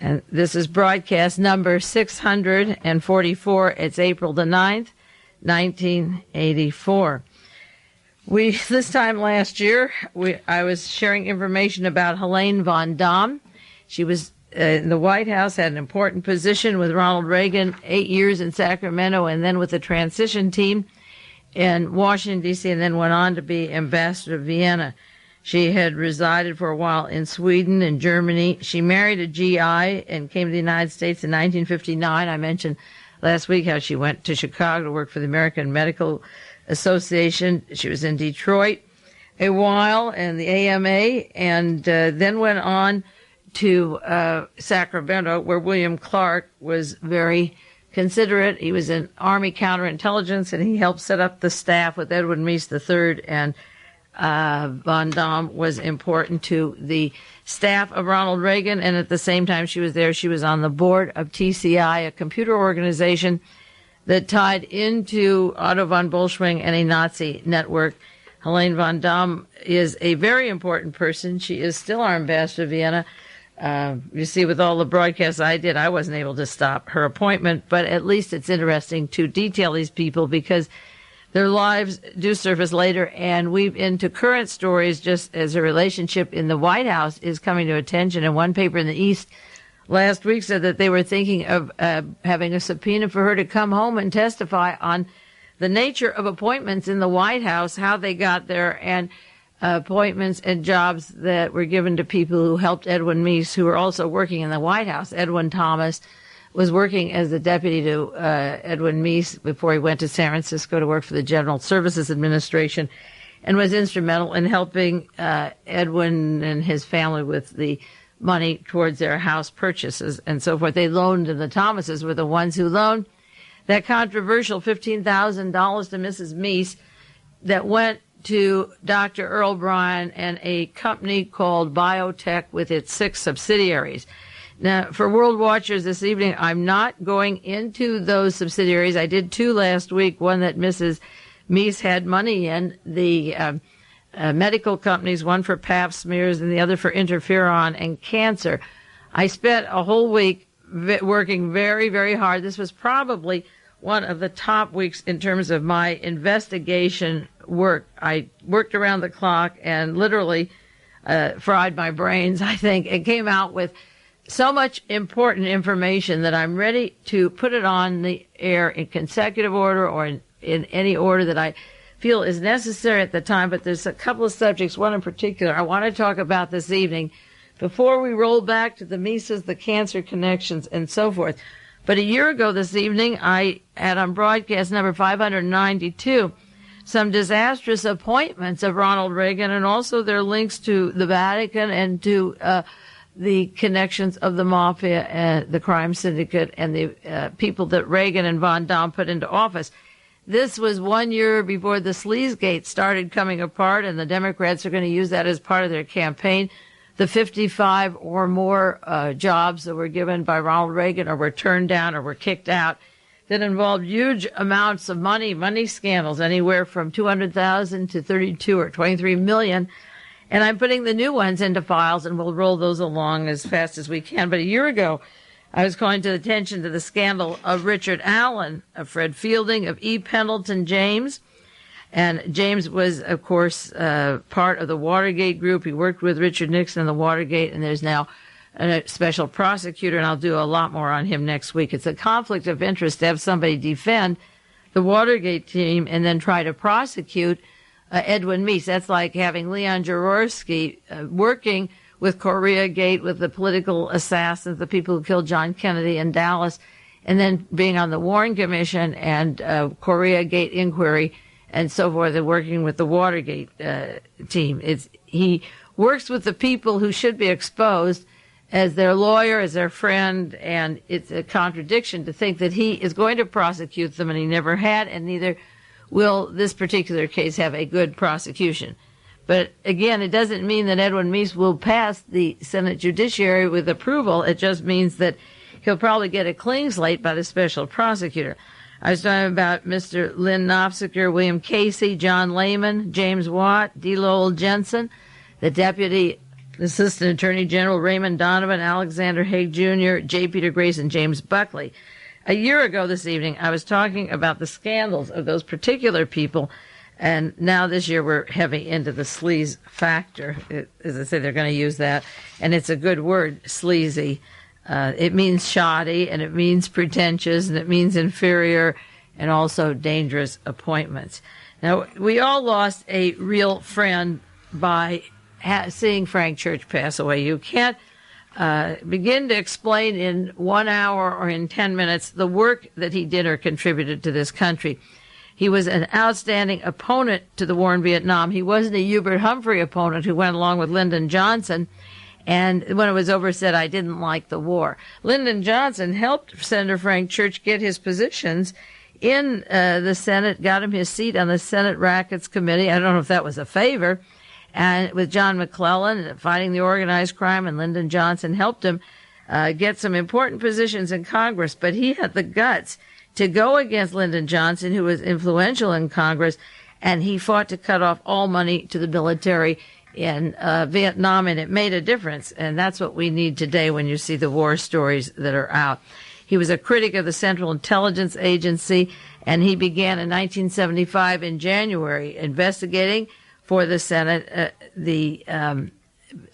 And this is broadcast number 644. It's April the 9th, 1984. This time last year, I was sharing information about Helene von Damme. She was in the White House, had an important position with Ronald Reagan, 8 years in Sacramento, and then with the transition team in Washington, D.C., and then went on to be ambassador to Vienna. She had resided for a while in Sweden and Germany. She married a GI and came to the United States in 1959. I mentioned last week how she went to Chicago to work for the American Medical Association. She was in Detroit a while and the AMA, and then went on to Sacramento, where William Clark was very considerate. He was in Army counterintelligence, and he helped set up the staff with Edwin Meese III, and von Damme was important to the staff of Ronald Reagan, and at the same time she was there, she was on the board of TCI, a computer organization that tied into Otto von Bolschwing and a Nazi network. Helene von Damme is a very important person. She is still our ambassador to Vienna. You see, with all the broadcasts I did, I wasn't able to stop her appointment, but at least it's interesting to detail these people because their lives do surface later, and weave into current stories just as a relationship in the White House is coming to attention. And one paper in the East last week said that they were thinking of having a subpoena for her to come home and testify on the nature of appointments in the White House, how they got there, and appointments and jobs that were given to people who helped Edwin Meese, who were also working in the White House. Edwin Thomas was working as the deputy to Edwin Meese before he went to San Francisco to work for the General Services Administration, and was instrumental in helping Edwin and his family with the money towards their house purchases and so forth. They loaned, and the Thomases were the ones who loaned that controversial $15,000 to Mrs. Meese that went to Dr. Earl Bryan and a company called Biotech with its 6 subsidiaries. Now, for World Watchers this evening, I'm not going into those subsidiaries. I did 2 last week, one that Mrs. Meese had money in, the medical companies, one for pap smears and the other for interferon and cancer. I spent a whole week working very, very hard. This was probably one of the top weeks in terms of my investigation work. I worked around the clock and literally fried my brains, I think, and came out with so much important information that I'm ready to put it on the air in consecutive order or in any order that I feel is necessary at the time. But there's a couple of subjects, one in particular, I want to talk about this evening before we roll back to the Mises, the cancer connections, and so forth. But a year ago this evening, I had on broadcast number 592 some disastrous appointments of Ronald Reagan and also their links to the Vatican and to the connections of the Mafia and the crime syndicate and the people that Reagan and von Damme put into office. This was 1 year before the Sleazegate started coming apart, and the Democrats are going to use that as part of their campaign. The 55 or more jobs that were given by Ronald Reagan or were turned down or were kicked out that involved huge amounts of money scandals, anywhere from 200,000 to 32 or 23 million. And I'm putting the new ones into files, and we'll roll those along as fast as we can. But a year ago, I was calling to attention to the scandal of Richard Allen, of Fred Fielding, of E. Pendleton James. And James was, of course, part of the Watergate group. He worked with Richard Nixon in the Watergate, and there's now a special prosecutor, and I'll do a lot more on him next week. It's a conflict of interest to have somebody defend the Watergate team and then try to prosecute Edwin Meese. That's like having Leon Jaworski working with Koreagate, with the political assassins, the people who killed John Kennedy in Dallas, and then being on the Warren Commission and Koreagate inquiry and so forth, and working with the Watergate team. He works with the people who should be exposed as their lawyer, as their friend, and it's a contradiction to think that he is going to prosecute them, and he never had, and neither will this particular case have a good prosecution. But again, it doesn't mean that Edwin Meese will pass the Senate Judiciary with approval. It just means that he'll probably get a clean slate by the special prosecutor. I was talking about Mr. Lynn Nofziger, William Casey, John Lehman, James Watt, D. Lowell Jensen, the deputy Assistant Attorney General Raymond Donovan, Alexander Haig Jr., J. Peter Grace, and James Buckley. A year ago this evening, I was talking about the scandals of those particular people, and now this year we're heavy into the sleaze factor. As I say, they're going to use that, and it's a good word, sleazy. It means shoddy, and it means pretentious, and it means inferior, and also dangerous appointments. Now, we all lost a real friend by seeing Frank Church pass away. You can't begin to explain in 1 hour or in 10 minutes the work that he did or contributed to this country. He was an outstanding opponent to the war in Vietnam. He wasn't a Hubert Humphrey opponent who went along with Lyndon Johnson, and when it was over said, I didn't like the war. Lyndon Johnson helped Senator Frank Church get his positions in the Senate, got him his seat on the Senate Rackets Committee. I don't know if that was a favor. And with John McClellan fighting the organized crime, and Lyndon Johnson helped him get some important positions in Congress. But he had the guts to go against Lyndon Johnson, who was influential in Congress, and he fought to cut off all money to the military in Vietnam, and it made a difference. And that's what we need today when you see the war stories that are out. He was a critic of the Central Intelligence Agency, and he began in 1975 in January investigating for the Senate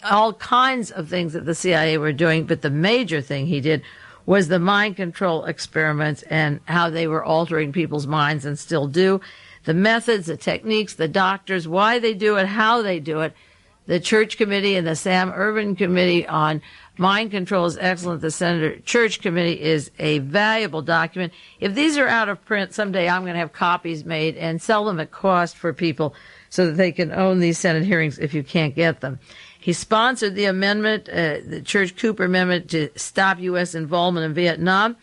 all kinds of things that the CIA were doing, but the major thing he did was the mind control experiments and how they were altering people's minds and still do. The methods, the techniques, the doctors, why they do it, how they do it. The Church Committee and the Sam Ervin Committee on Mind Control is excellent. The Senator Church Committee is a valuable document. If these are out of print, someday I'm going to have copies made and sell them at cost for people so that they can own these Senate hearings if you can't get them. He sponsored the amendment, the Church-Cooper Amendment, to stop U.S. involvement in Vietnam.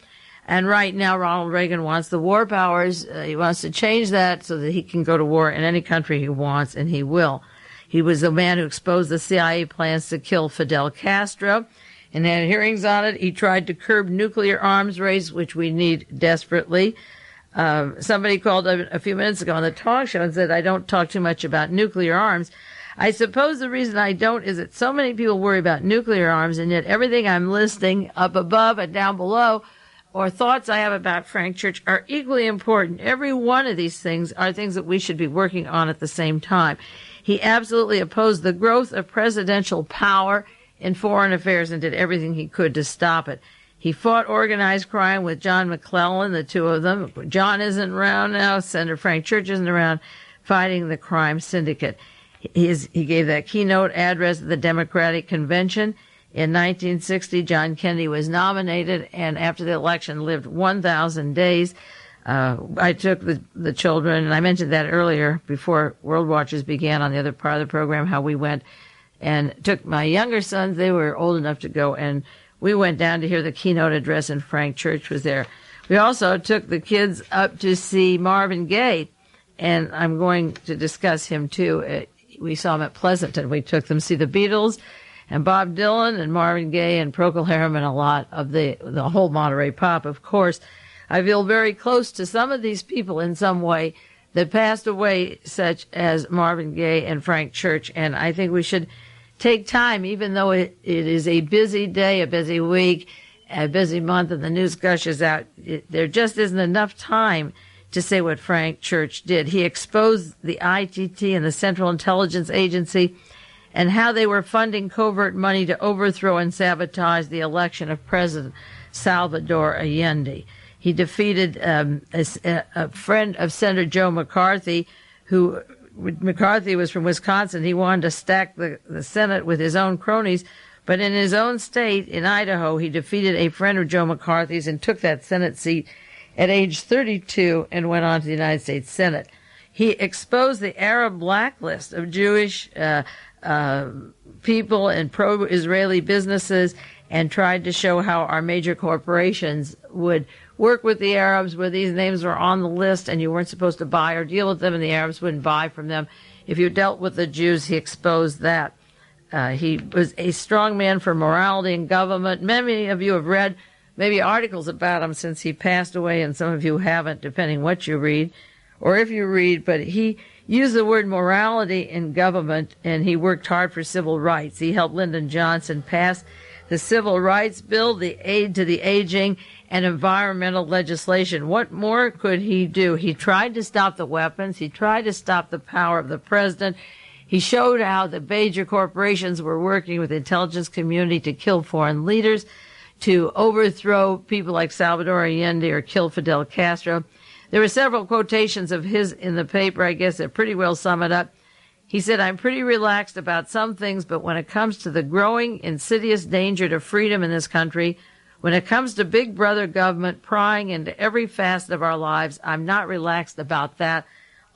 And right now, Ronald Reagan wants the war powers. He wants to change that so that he can go to war in any country he wants, and he will. He was the man who exposed the CIA plans to kill Fidel Castro and had hearings on it. He tried to curb nuclear arms race, which we need desperately. Somebody called a few minutes ago on the talk show and said, I don't talk too much about nuclear arms. I suppose the reason I don't is that so many people worry about nuclear arms, and yet everything I'm listing up above and down below or thoughts I have about Frank Church are equally important. Every one of these things are things that we should be working on at the same time. He absolutely opposed the growth of presidential power in foreign affairs and did everything he could to stop it. He fought organized crime with John McClellan, the two of them. John isn't around now. Senator Frank Church isn't around, fighting the crime syndicate. He gave that keynote address at the Democratic Convention. In 1960, John Kennedy was nominated, and after the election lived 1,000 days. I took the children, and I mentioned that earlier before World Watchers began on the other part of the program, how we went and took my younger sons. They were old enough to go, and we went down to hear the keynote address, and Frank Church was there. We also took the kids up to see Marvin Gaye, and I'm going to discuss him too. We saw him at Pleasanton. We took them to see the Beatles and Bob Dylan and Marvin Gaye and Procol Harum and a lot of the whole Monterey Pop, of course. I feel very close to some of these people in some way that passed away, such as Marvin Gaye and Frank Church, and I think we should take time, even though it is a busy day, a busy week, a busy month, and the news gushes out. There just isn't enough time to say what Frank Church did. He exposed the ITT and the Central Intelligence Agency and how they were funding covert money to overthrow and sabotage the election of President Salvador Allende. He defeated a friend of Senator Joe McCarthy, who McCarthy was from Wisconsin. He wanted to stack the Senate with his own cronies, but in his own state, in Idaho, he defeated a friend of Joe McCarthy's and took that Senate seat at age 32 and went on to the United States Senate. He exposed the Arab blacklist of Jewish people and pro-Israeli businesses and tried to show how our major corporations would work with the Arabs where these names were on the list and you weren't supposed to buy or deal with them, and the Arabs wouldn't buy from them. If you dealt with the Jews, he exposed that. He was a strong man for morality in government. Many of you have read maybe articles about him since he passed away, and some of you haven't, depending what you read or if you read. But he used the word morality in government, and he worked hard for civil rights. He helped Lyndon Johnson pass the Civil Rights Bill, the Aid to the Aging, and environmental legislation. What more could he do? He tried to stop the weapons. He tried to stop the power of the president. He showed how the major corporations were working with the intelligence community to kill foreign leaders, to overthrow people like Salvador Allende or kill Fidel Castro. There were several quotations of his in the paper, I guess, that pretty well sum it up. He said, "I'm pretty relaxed about some things, but when it comes to the growing, insidious danger to freedom in this country, when it comes to Big Brother government prying into every facet of our lives, I'm not relaxed about that.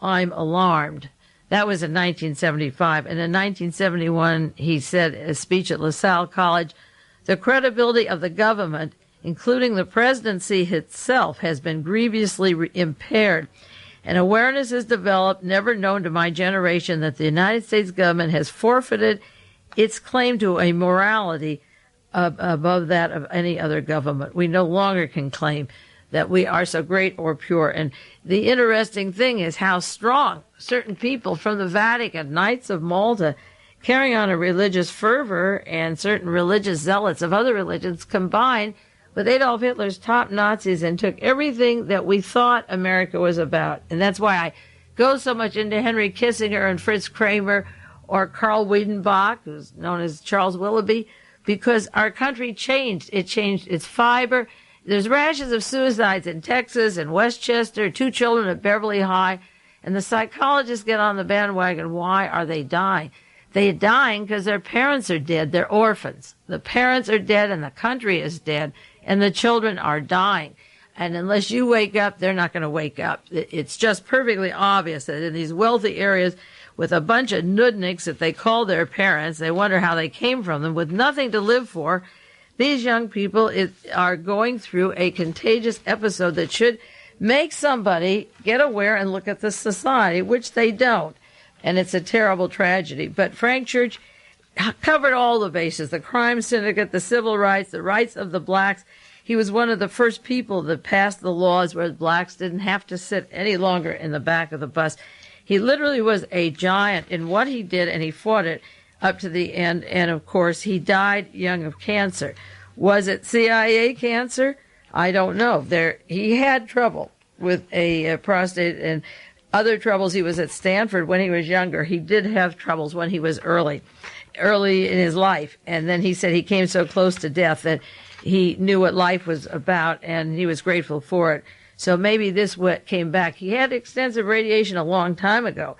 I'm alarmed." That was in 1975. And in 1971, he said in a speech at LaSalle College, "The credibility of the government, including the presidency itself, has been grievously impaired. An awareness is developed, never known to my generation, that the United States government has forfeited its claim to a morality above that of any other government. We no longer can claim that we are so great or pure." And the interesting thing is how strong certain people from the Vatican, Knights of Malta, carrying on a religious fervor, and certain religious zealots of other religions combined with Adolf Hitler's top Nazis and took everything that we thought America was about. And that's why I go so much into Henry Kissinger and Fritz Kramer or Karl Wiedenbach, who's known as Charles Willoughby, because our country changed. It changed its fiber. There's rashes of suicides in Texas and Westchester, 2 children at Beverly High, and the psychologists get on the bandwagon. Why are they dying? They're dying because their parents are dead. They're orphans. The parents are dead and the country is dead, and the children are dying. And unless you wake up, they're not going to wake up. It's just perfectly obvious that in these wealthy areas with a bunch of nudniks that they call their parents, they wonder how they came from them, with nothing to live for, these young people are going through a contagious episode that should make somebody get aware and look at the society, which they don't. And it's a terrible tragedy. But Frank Church covered all the bases: the crime syndicate, the civil rights, the rights of the blacks. He was one of the first people that passed the laws where blacks didn't have to sit any longer in the back of the bus. He literally was a giant in what he did, and he fought it up to the end. And, of course, he died young of cancer. Was it CIA cancer? I don't know. He had trouble with a prostate and other troubles. He was at Stanford when he was younger. He did have troubles when he was early in his life. And then he said he came so close to death that he knew what life was about, and he was grateful for it. So maybe this came back. He had extensive radiation a long time ago,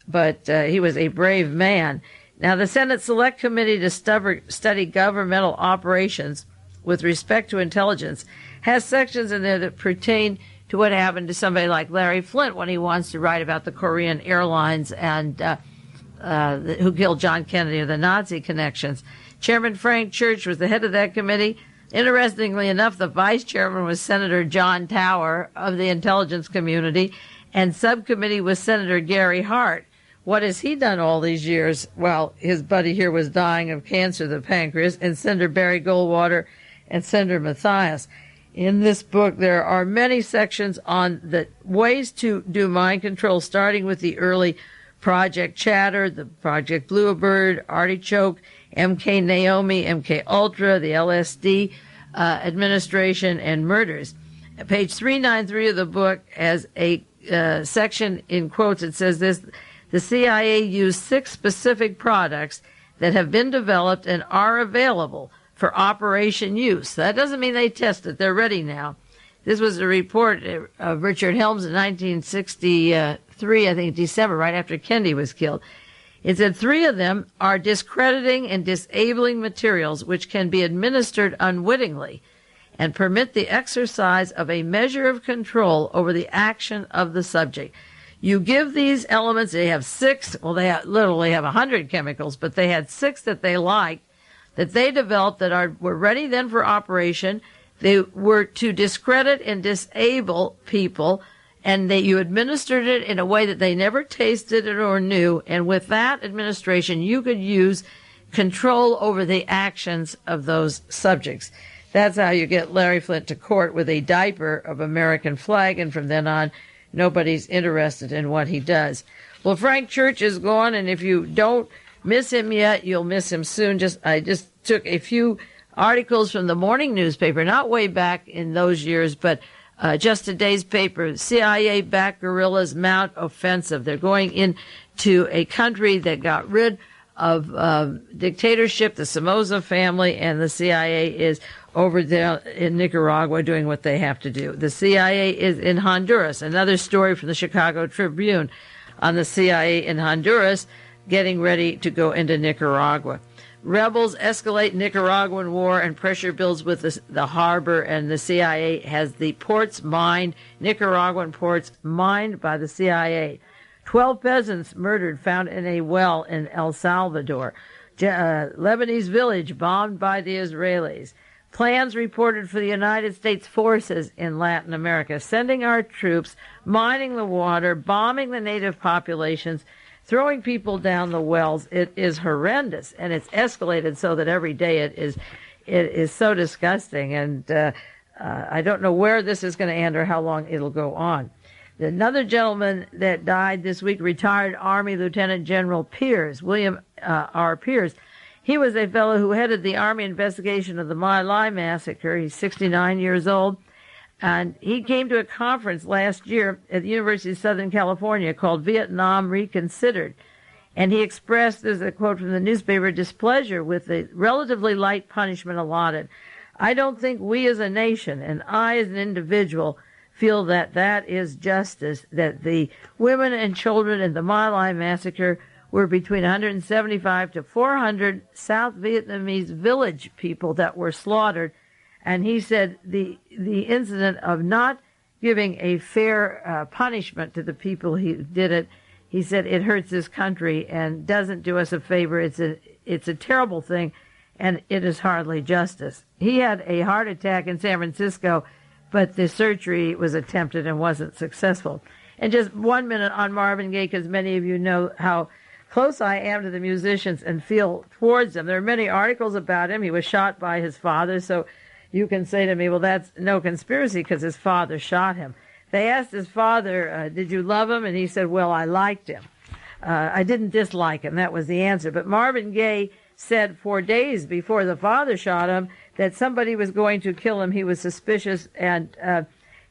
but he was a brave man. Now, the Senate Select Committee to study governmental operations with respect to intelligence has sections in there that pertain to what happened to somebody like Larry Flynt when he wants to write about the Korean Airlines and who killed John Kennedy, or the Nazi connections. Chairman Frank Church was the head of that committee. Interestingly enough, the vice chairman was Senator John Tower of the intelligence community, and subcommittee was Senator Gary Hart. What has he done all these years? Well, his buddy here was dying of cancer of the pancreas, and Senator Barry Goldwater and Senator Mathias. In this book, there are many sections on the ways to do mind control, starting with the early Project Chatter, the Project Bluebird, Artichoke, MK Naomi, MK Ultra, the LSD administration, and murders. Page 393 of the book has a section in quotes. It says this: the CIA used 6 specific products that have been developed and are available for operation use. That doesn't mean they tested. They're ready now. This was a report of Richard Helms in 1963, I think December, right after Kennedy was killed. It said 3 of them are discrediting and disabling materials which can be administered unwittingly and permit the exercise of a measure of control over the action of the subject. You give these elements, they have 6, well, they literally have 100 chemicals, but they had 6 that they liked, that they developed that were ready then for operation. They were to discredit and disable people, and you administered it in a way that they never tasted it or knew. And with that administration, you could use control over the actions of those subjects. That's how you get Larry Flynt to court with a diaper of American flag, and from then on, nobody's interested in what he does. Well, Frank Church is gone, and if you don't miss him yet, you'll miss him soon. I just took a few articles from the morning newspaper, not way back in those years, but just today's paper. CIA-backed guerrillas mount offensive. They're going into a country that got rid of dictatorship, the Somoza family, and the CIA is over there in Nicaragua doing what they have to do. The CIA is in Honduras. Another story from the Chicago Tribune on the CIA in Honduras getting ready to go into Nicaragua. Rebels escalate Nicaraguan war and pressure builds with the harbor, and the CIA has the ports mined, Nicaraguan ports mined by the CIA. 12 peasants murdered found in a well in El Salvador. Lebanese village bombed by the Israelis. Plans reported for the United States forces in Latin America, sending our troops, mining the water, bombing the native populations, throwing people down the wells. It is horrendous, and it's escalated so that every day it is so disgusting. And I don't know where this is going to end or how long it'll go on. Another gentleman that died this week, retired Army Lieutenant General Pierce, William R. Pierce. He was a fellow who headed the Army investigation of the My Lai massacre. He's 69 years old. And he came to a conference last year at the University of Southern California called Vietnam Reconsidered. And he expressed, there's a quote from the newspaper, displeasure with the relatively light punishment allotted. I don't think we as a nation, and I as an individual, feel that that is justice, that the women and children in the My Lai massacre were between 175 to 400 South Vietnamese village people that were slaughtered. And he said the incident of not giving a fair punishment to the people who did it, he said it hurts this country and doesn't do us a favor. It's a terrible thing, and it is hardly justice. He had a heart attack in San Francisco, but the surgery was attempted and wasn't successful. And just 1 minute on Marvin Gaye, because many of you know how close I am to the musicians and feel towards them. There are many articles about him. He was shot by his father, so you can say to me, well, that's no conspiracy because his father shot him. They asked his father, did you love him? And he said, well, I liked him. I didn't dislike him. That was the answer. But Marvin Gaye said 4 days before the father shot him that somebody was going to kill him. He was suspicious, and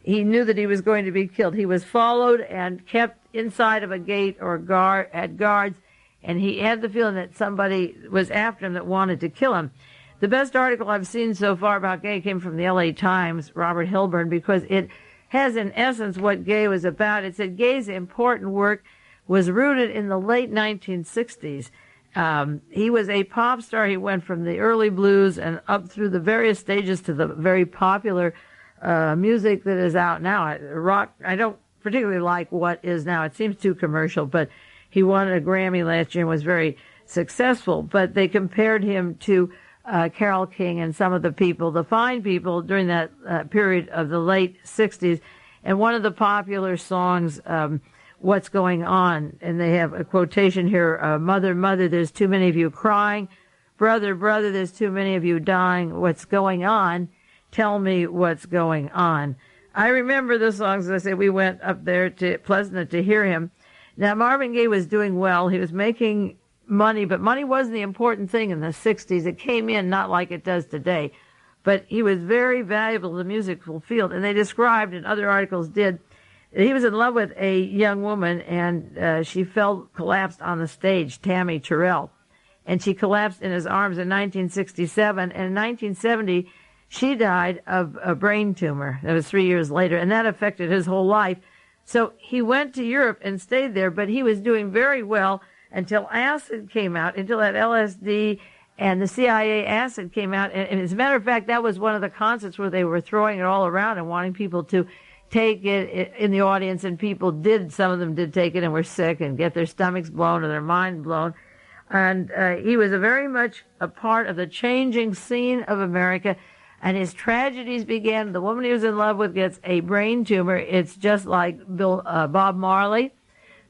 he knew that he was going to be killed. He was followed and kept inside of a gate or had guards, and he had the feeling that somebody was after him that wanted to kill him. The best article I've seen so far about Gaye came from the LA Times, Robert Hilburn, because it has in essence what Gaye was about. It said Gaye's important work was rooted in the late 1960s. He was a pop star. He went from the early blues and up through the various stages to the very popular music that is out now. Rock, I don't particularly like what is now. It seems too commercial, but he won a Grammy last year and was very successful. But they compared him to Carole King and some of the people, the fine people during that period of the late 60s. And one of the popular songs, What's Going On, and they have a quotation here, Mother, Mother, there's too many of you crying. Brother, brother, there's too many of you dying. What's going on? Tell me what's going on. I remember the songs. As I said, we went up there to Pleasant to hear him. Now, Marvin Gaye was doing well. He was making money, but money wasn't the important thing in the 60s. It came in not like it does today. But he was very valuable to the musical field. And they described, and other articles did, that he was in love with a young woman, and she collapsed on the stage, Tammi, Terrell. And she collapsed in his arms in 1967. And in 1970, she died of a brain tumor. That was 3 years later, and that affected his whole life. So he went to Europe and stayed there, but he was doing very well until acid came out, until that LSD and the CIA acid came out. And as a matter of fact, that was one of the concerts where they were throwing it all around and wanting people to take it in the audience, and people did. Some of them did take it and were sick and get their stomachs blown or their mind blown. And he was very much a part of the changing scene of America. And his tragedies began. The woman he was in love with gets a brain tumor. It's just like Bob Marley,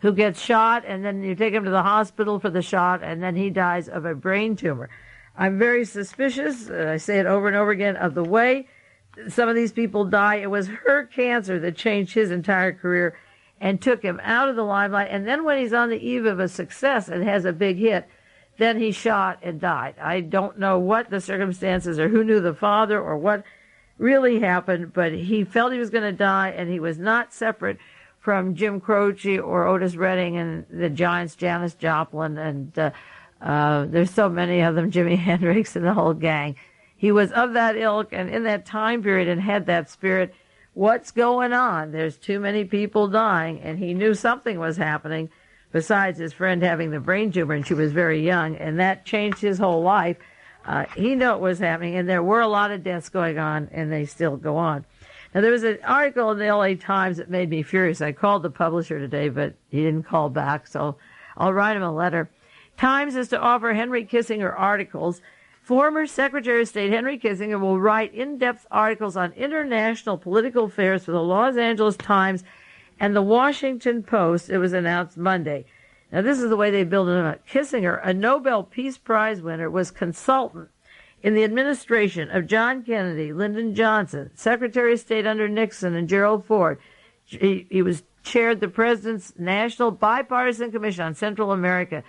who gets shot, and then you take him to the hospital for the shot, and then he dies of a brain tumor. I'm very suspicious, I say it over and over again, of the way some of these people die. It was her cancer that changed his entire career. and took him out of the limelight. And then when he's on the eve of a success and has a big hit, then he shot and died. I don't know what the circumstances or who knew the father or what really happened, but he felt he was going to die, and he was not separate from Jim Croce or Otis Redding and the Giants, Janis Joplin, and there's so many of them, Jimi Hendrix and the whole gang. He was of that ilk and in that time period and had that spirit. What's going on? There's too many people dying, and he knew something was happening besides his friend having the brain tumor, and she was very young, and that changed his whole life. He knew it was happening, and there were a lot of deaths going on, and they still go on. Now, there was an article in the LA Times that made me furious. I called the publisher today, but he didn't call back, so I'll write him a letter. Times is to offer Henry Kissinger articles. Former Secretary of State Henry Kissinger will write in-depth articles on international political affairs for the Los Angeles Times and the Washington Post. It was announced Monday. Now, this is the way they build it up. Kissinger, a Nobel Peace Prize winner, was consultant in the administration of John Kennedy, Lyndon Johnson, Secretary of State under Nixon, and Gerald Ford. He was chaired the President's National Bipartisan Commission on Central America.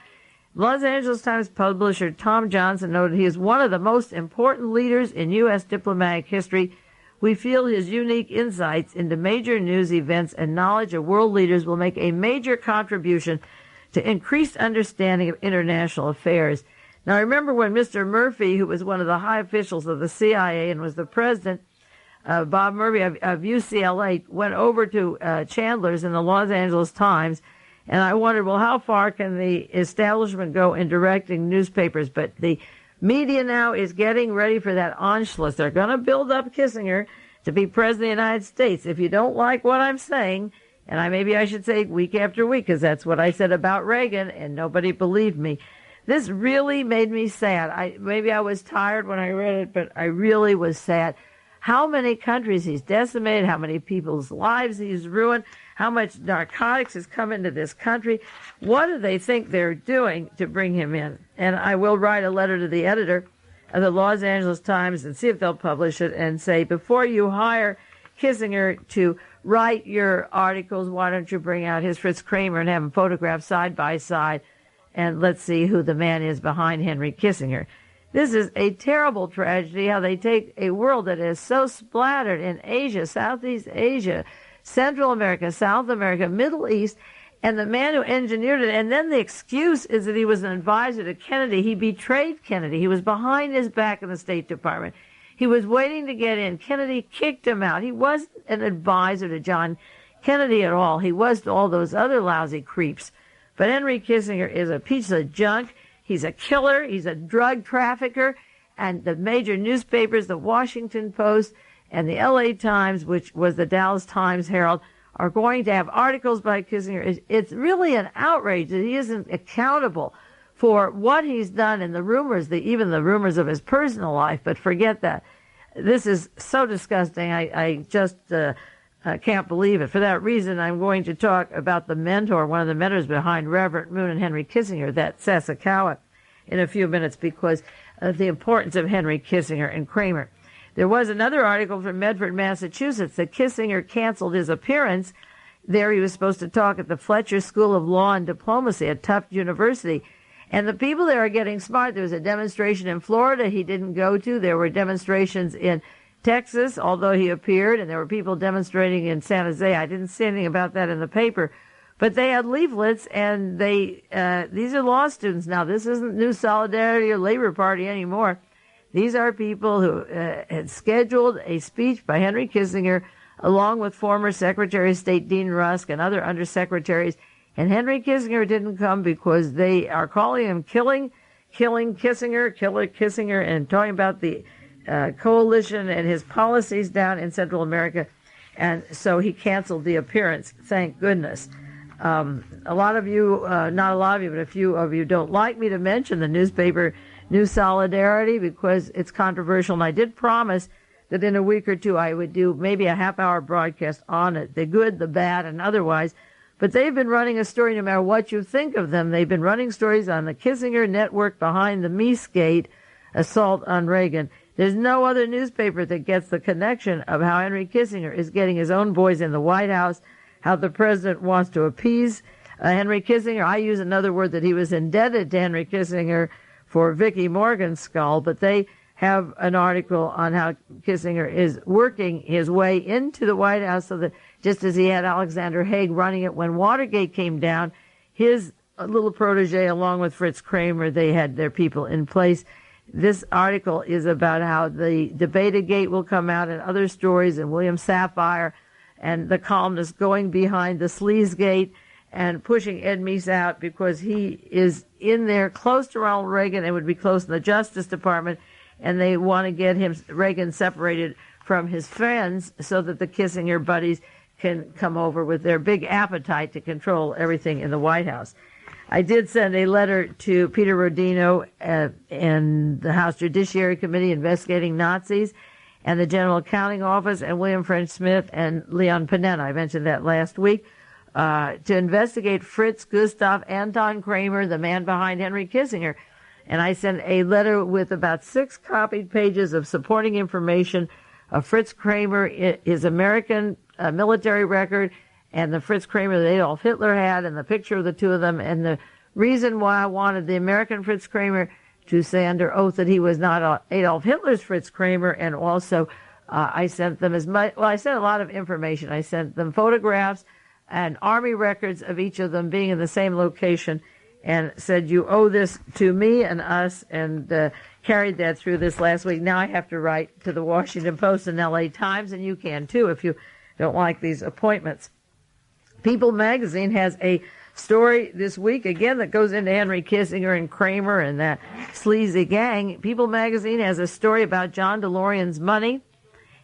Los Angeles Times publisher Tom Johnson noted he is one of the most important leaders in U.S. diplomatic history. We feel his unique insights into major news events and knowledge of world leaders will make a major contribution to increased understanding of international affairs. Now, remember when Mr. Murphy, who was one of the high officials of the CIA and was the president, Bob Murphy of UCLA, went over to Chandler's in the Los Angeles Times, and I wondered, well, how far can the establishment go in directing newspapers? But the media now is getting ready for that Anschluss. They're going to build up Kissinger to be president of the United States. If you don't like what I'm saying, and maybe I should say week after week, because that's what I said about Reagan, and nobody believed me. This really made me sad. Maybe I was tired when I read it, but I really was sad. How many countries he's decimated, how many people's lives he's ruined, how much narcotics has come into this country. What do they think they're doing to bring him in? And I will write a letter to the editor of the Los Angeles Times and see if they'll publish it and say, before you hire Kissinger to write your articles, why don't you bring out his Fritz Kramer and have him photographed side by side, and let's see who the man is behind Henry Kissinger. This is a terrible tragedy, how they take a world that is so splattered in Asia, Southeast Asia, Central America, South America, Middle East, and the man who engineered it, and then the excuse is that he was an advisor to Kennedy. He betrayed Kennedy. He was behind his back in the State Department. He was waiting to get in. Kennedy kicked him out. He wasn't an advisor to John Kennedy at all. He was to all those other lousy creeps. But Henry Kissinger is a piece of junk. He's a killer. He's a drug trafficker. And the major newspapers, the Washington Post and the LA Times, which was the Dallas Times Herald, are going to have articles by Kissinger. It's really an outrage that he isn't accountable for what he's done and the rumors, even the rumors of his personal life. But forget that. This is so disgusting. I just can't believe it. For that reason, I'm going to talk about the mentor, one of the mentors behind Reverend Moon and Henry Kissinger, that SASAKAWA, in a few minutes, because of the importance of Henry Kissinger and Kramer. There was another article from Medford, Massachusetts, that Kissinger canceled his appearance there. He was supposed to talk at the Fletcher School of Law and Diplomacy at Tufts University. And the people there are getting smart. There was a demonstration in Florida he didn't go to. There were demonstrations in Texas, although he appeared, and there were people demonstrating in San Jose. I didn't see anything about that in the paper. But they had leaflets, and these are law students now. This isn't New Solidarity or Labor Party anymore. These are people who had scheduled a speech by Henry Kissinger, along with former Secretary of State Dean Rusk and other undersecretaries. And Henry Kissinger didn't come because they are calling him killing Kissinger, killer Kissinger, and talking about the coalition and his policies down in Central America. And so he canceled the appearance, thank goodness. A lot of you, not a lot of you, but a few of you don't like me to mention the newspaper New Solidarity because it's controversial. And I did promise that in a week or two I would do maybe a half-hour broadcast on it, the good, the bad, and otherwise. But they've been running a story, no matter what you think of them. They've been running stories on the Kissinger network behind the Meesgate assault on Reagan. There's no other newspaper that gets the connection of how Henry Kissinger is getting his own boys in the White House, how the president wants to appease Henry Kissinger. I use another word that he was indebted to Henry Kissinger for Vicky Morgan's skull, but they have an article on how Kissinger is working his way into the White House so that just as he had Alexander Haig running it when Watergate came down, his little protege along with Fritz Kramer, they had their people in place. This article is about how the Debategate will come out and other stories, and William Safire and the columnist going behind the Sleazegate and pushing Ed Meese out because he is in there close to Ronald Reagan and would be close in the Justice Department, and they want to get Reagan separated from his friends so that the Kissinger buddies can come over with their big appetite to control everything in the White House. I did send a letter to Peter Rodino and the House Judiciary Committee investigating Nazis and the General Accounting Office and William French Smith and Leon Panetta. I mentioned that last week. To investigate Fritz Gustav Anton Kramer, the man behind Henry Kissinger. And I sent a letter with about 6 copied pages of supporting information of Fritz Kramer, his American military record, and the Fritz Kramer that Adolf Hitler had, and the picture of the two of them, and the reason why I wanted the American Fritz Kramer to say under oath that he was not Adolf Hitler's Fritz Kramer, and also I sent them I sent a lot of information. I sent them photographs and army records of each of them being in the same location, and said, you owe this to me and us, and carried that through this last week. Now I have to write to the Washington Post and LA Times, and you can too if you don't like these appointments. People magazine has a story this week, again, that goes into Henry Kissinger and Kramer and that sleazy gang. People magazine has a story about John DeLorean's money.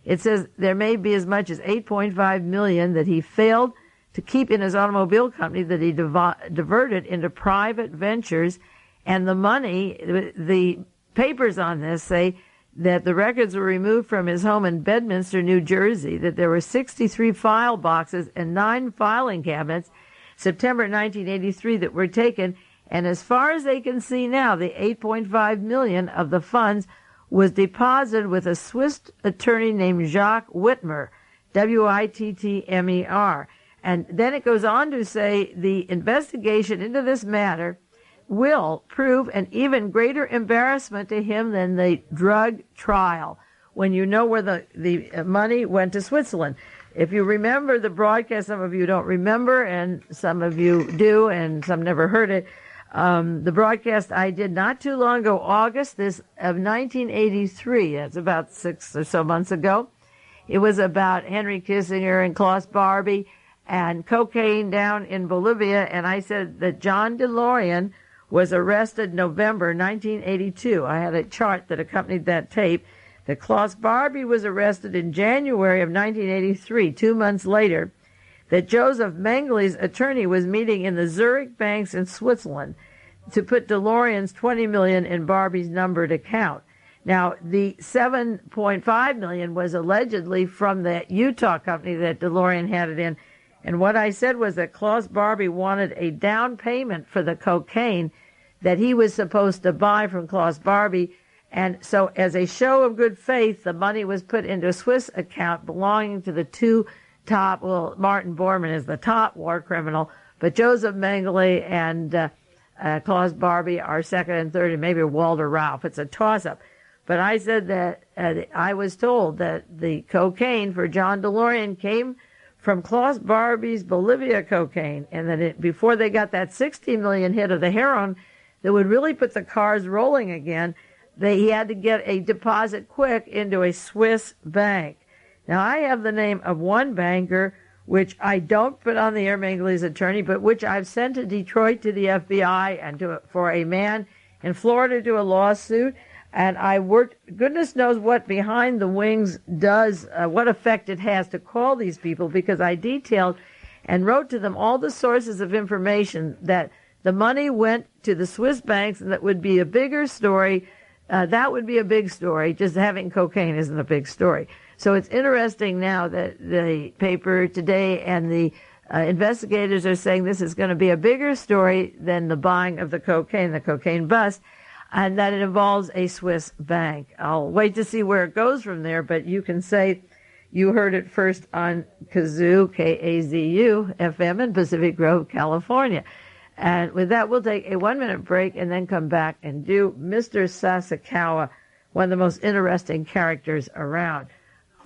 It says there may be as much as $8.5 million that he failed to keep in his automobile company that he diverted into private ventures. And the money, the papers on this say that the records were removed from his home in Bedminster, New Jersey, that there were 63 file boxes and 9 filing cabinets, September 1983, that were taken. And as far as they can see now, the $8.5 million of the funds was deposited with a Swiss attorney named Jacques Whitmer, Wittmer. And then it goes on to say the investigation into this matter will prove an even greater embarrassment to him than the drug trial, when you know where the money went to Switzerland. If you remember the broadcast, some of you don't remember, and some of you do, and some never heard it. The broadcast I did not too long ago, August of 1983, that's about 6 or so months ago. It was about Henry Kissinger and Klaus Barbie and cocaine down in Bolivia, and I said that John DeLorean was arrested November 1982. I had a chart that accompanied that tape. That Klaus Barbie was arrested in January of 1983, 2 months later. That Joseph Mengley's attorney was meeting in the Zurich banks in Switzerland to put DeLorean's $20 million in Barbie's numbered account. Now, the $7.5 million was allegedly from the Utah company that DeLorean had it in. And what I said was that Klaus Barbie wanted a down payment for the cocaine that he was supposed to buy from Klaus Barbie. And so as a show of good faith, the money was put into a Swiss account belonging to the two top, well, Martin Bormann is the top war criminal, but Joseph Mengele and Klaus Barbie are second and third, and maybe Walter Ralph. It's a toss-up. But I said that I was told that the cocaine for John DeLorean came from Klaus Barbie's Bolivia cocaine, and that before they got that 60 million hit of the heroin that would really put the cars rolling again, he had to get a deposit quick into a Swiss bank. Now, I have the name of one banker, which I don't put on the air, Mengele's attorney, but which I've sent to Detroit to the FBI and for a man in Florida to do a lawsuit. And I worked, goodness knows what behind the wings does, what effect it has to call these people, because I detailed and wrote to them all the sources of information that the money went to the Swiss banks, and that would be a bigger story. That would be a big story. Just having cocaine isn't a big story. So it's interesting now that the paper today and the investigators are saying this is going to be a bigger story than the buying of the cocaine bust, and that it involves a Swiss bank. I'll wait to see where it goes from there, but you can say, You heard it first on Kazoo, K-A-Z-U, FM in Pacific Grove, California. And with that, we'll take a 1-minute break and then come back and do Mr. SASAKAWA, one of the most interesting characters around.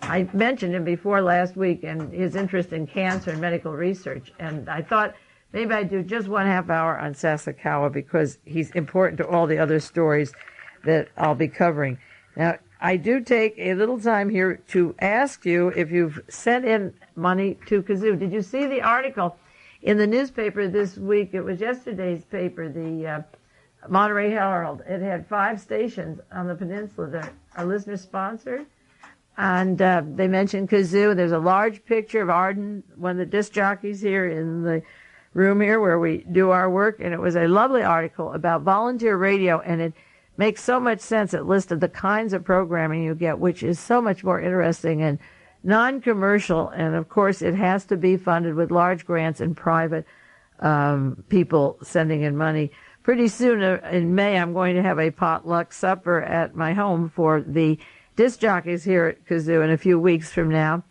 I mentioned him before last week and his interest in cancer and medical research. And I thought maybe I'd do just 1/2 hour on SASAKAWA because he's important to all the other stories that I'll be covering. Now, I do take a little time here to ask you if you've sent in money to Kazoo. Did you see the article in the newspaper this week? It was yesterday's paper, the Monterey Herald. It had 5 stations on the peninsula that are listener-sponsored. And they mentioned Kazoo. There's a large picture of Arden, one of the disc jockeys here in the room here where we do our work. And it was a lovely article about volunteer radio, and it makes so much sense. It listed the kinds of programming you get, which is so much more interesting and non-commercial. And, of course, it has to be funded with large grants and private people sending in money. Pretty soon in May, I'm going to have a potluck supper at my home for the disc jockeys here at Kazoo in a few weeks from now.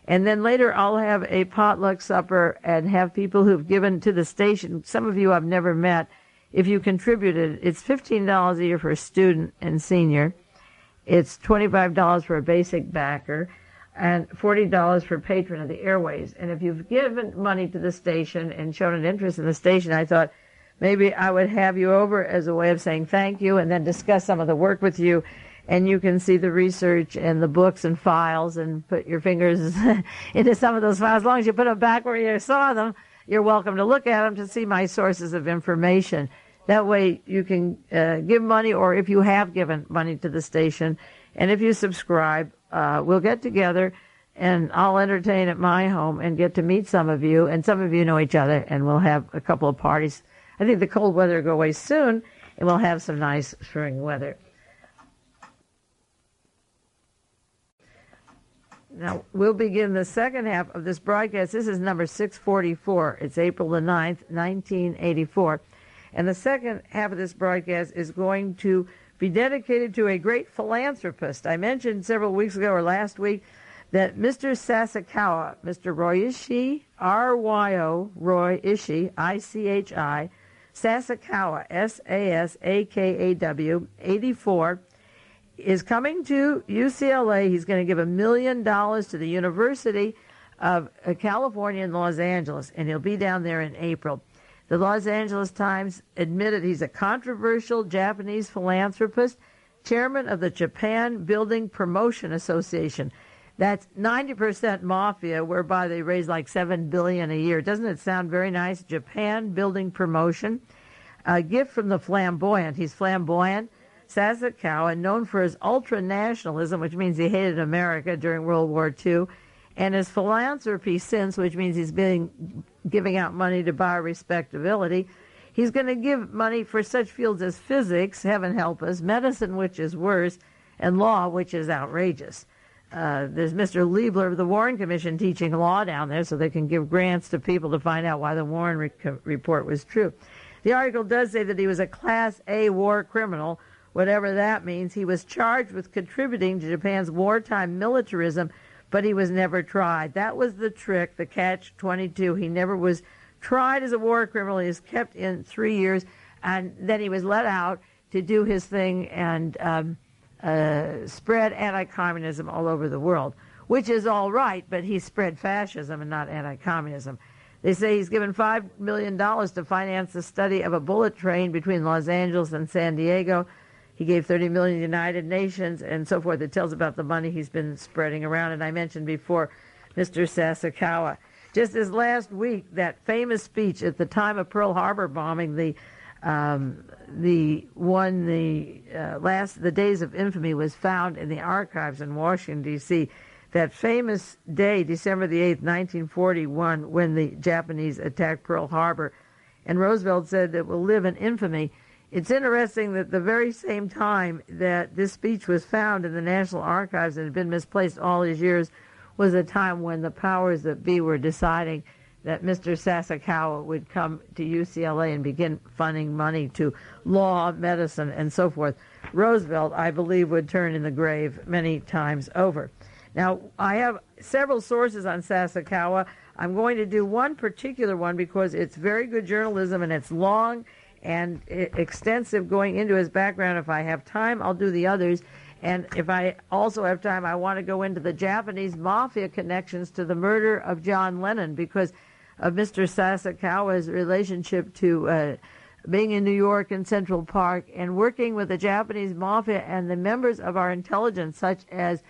And then later I'll have a potluck supper and have people who've given to the station. Some of you I've never met. If you contributed, it's $15 a year for a student and senior. It's $25 for a basic backer and $40 for patron of the airways. And if you've given money to the station and shown an interest in the station, I thought maybe I would have you over as a way of saying thank you and then discuss some of the work with you. And you can see the research and the books and files and put your fingers into some of those files. As long as you put them back where you saw them, you're welcome to look at them to see my sources of information. That way you can give money, or if you have given money to the station, and if you subscribe, we'll get together and I'll entertain at my home and get to meet some of you, and some of you know each other, and we'll have a couple of parties. I think the cold weather will go away soon, and we'll have some nice spring weather. Now, we'll begin the second half of this broadcast. This is number 644. It's April the 9th, 1984. And the second half of this broadcast is going to be dedicated to a great philanthropist. I mentioned several weeks ago or last week that Mr. SASAKAWA, Mr. RYOICHI, R-Y-O, RYOICHI, I-C-H-I, SASAKAWA, S-A-S-A-K-A-W, 84, is coming to UCLA. He's going to give $1 million to the University of California in Los Angeles, and he'll be down there in April. The Los Angeles Times admitted he's a controversial Japanese philanthropist, chairman of the Japan Building Promotion Association. That's 90% Mafia, whereby they raise like $7 billion a year. Doesn't it sound very nice? Japan Building Promotion. A gift from the flamboyant. He's flamboyant. SASAKAWA, known for his ultra-nationalism, which means he hated America during World War II, and his philanthropy since, which means he's been giving out money to buy respectability. He's going to give money for such fields as physics, heaven help us, medicine, which is worse, and law, which is outrageous. There's Mr. Liebler of the Warren Commission teaching law down there so they can give grants to people to find out why the Warren report was true. The article does say that he was a Class A war criminal, whatever that means. He was charged with contributing to Japan's wartime militarism, but he was never tried. That was the trick, the catch-22. He never was tried as a war criminal. He was kept in 3 years, and then he was let out to do his thing and spread anti-communism all over the world, which is all right, but he spread fascism and not anti-communism. They say he's given $5 million to finance the study of a bullet train between Los Angeles and San Diego. He gave $30 million to the United Nations and so forth. It tells about the money he's been spreading around. And I mentioned before Mr. SASAKAWA. Just as last week, that famous speech at the time of Pearl Harbor bombing, the Days of Infamy was found in the archives in Washington, D.C. That famous day, December the 8th, 1941, when the Japanese attacked Pearl Harbor. And Roosevelt said that will live in infamy. It's interesting that the very same time that this speech was found in the National Archives and had been misplaced all these years was a time when the powers that be were deciding that Mr. SASAKAWA would come to UCLA and begin funding money to law, medicine, and so forth. Roosevelt, I believe, would turn in the grave many times over. Now, I have several sources on Sasakawa. I'm going to do one particular one because it's very good journalism and it's long and extensive going into his background. If I have time, I'll do the others. And if I also have time, I want to go into the Japanese Mafia connections to the murder of John Lennon because of Mr. Sasakawa's relationship to being in New York and Central Park and working with the Japanese Mafia and the members of our intelligence, such as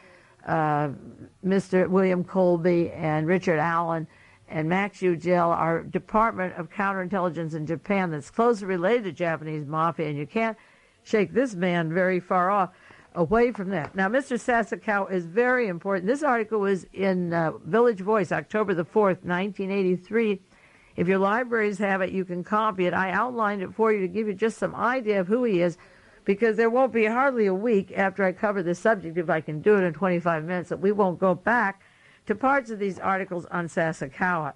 Mr. William Colby and Richard Allen and Max Ugel, our Department of Counterintelligence in Japan that's closely related to Japanese Mafia, and you can't shake this man very far away from that. Now, Mr. Sasakawa is very important. This article was in Village Voice, October the 4th, 1983. If your libraries have it, you can copy it. I outlined it for you to give you just some idea of who he is, because there won't be hardly a week after I cover this subject, if I can do it in 25 minutes, that we won't go back to parts of these articles on Sasakawa.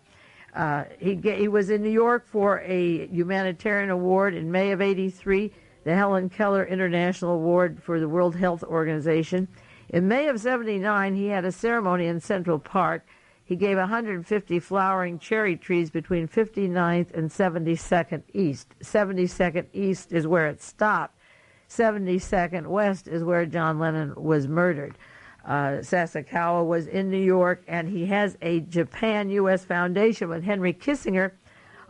He was in New York for a humanitarian award in May of '83, the Helen Keller International Award for the World Health Organization. In May of '79, he had a ceremony in Central Park. He gave 150 flowering cherry trees between 59th and 72nd East. 72nd East is where it stopped. 72nd West is where John Lennon was murdered. Sasakawa was in New York, and he has a Japan-U.S. foundation with Henry Kissinger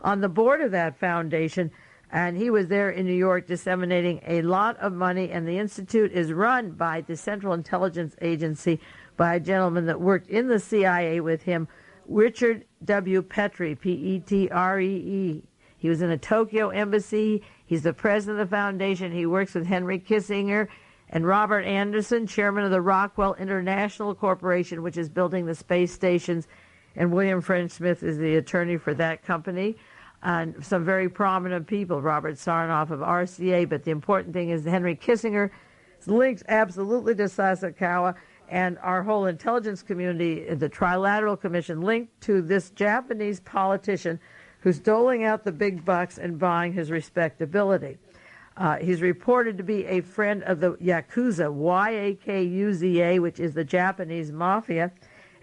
on the board of that foundation, and he was there in New York disseminating a lot of money, and the institute is run by the Central Intelligence Agency by a gentleman that worked in the CIA with him, Richard W. Petree, P-E-T-R-E-E. He was in the Tokyo embassy. He's the president of the foundation. He works with Henry Kissinger and Robert Anderson, chairman of the Rockwell International Corporation, which is building the space stations, and William French Smith is the attorney for that company. And some very prominent people, Robert Sarnoff of RCA, but the important thing is Henry Kissinger is linked absolutely to Sasakawa, and our whole intelligence community, the Trilateral Commission, linked to this Japanese politician who's doling out the big bucks and buying his respectability. He's reported to be a friend of the Yakuza, Y-A-K-U-Z-A, which is the Japanese Mafia,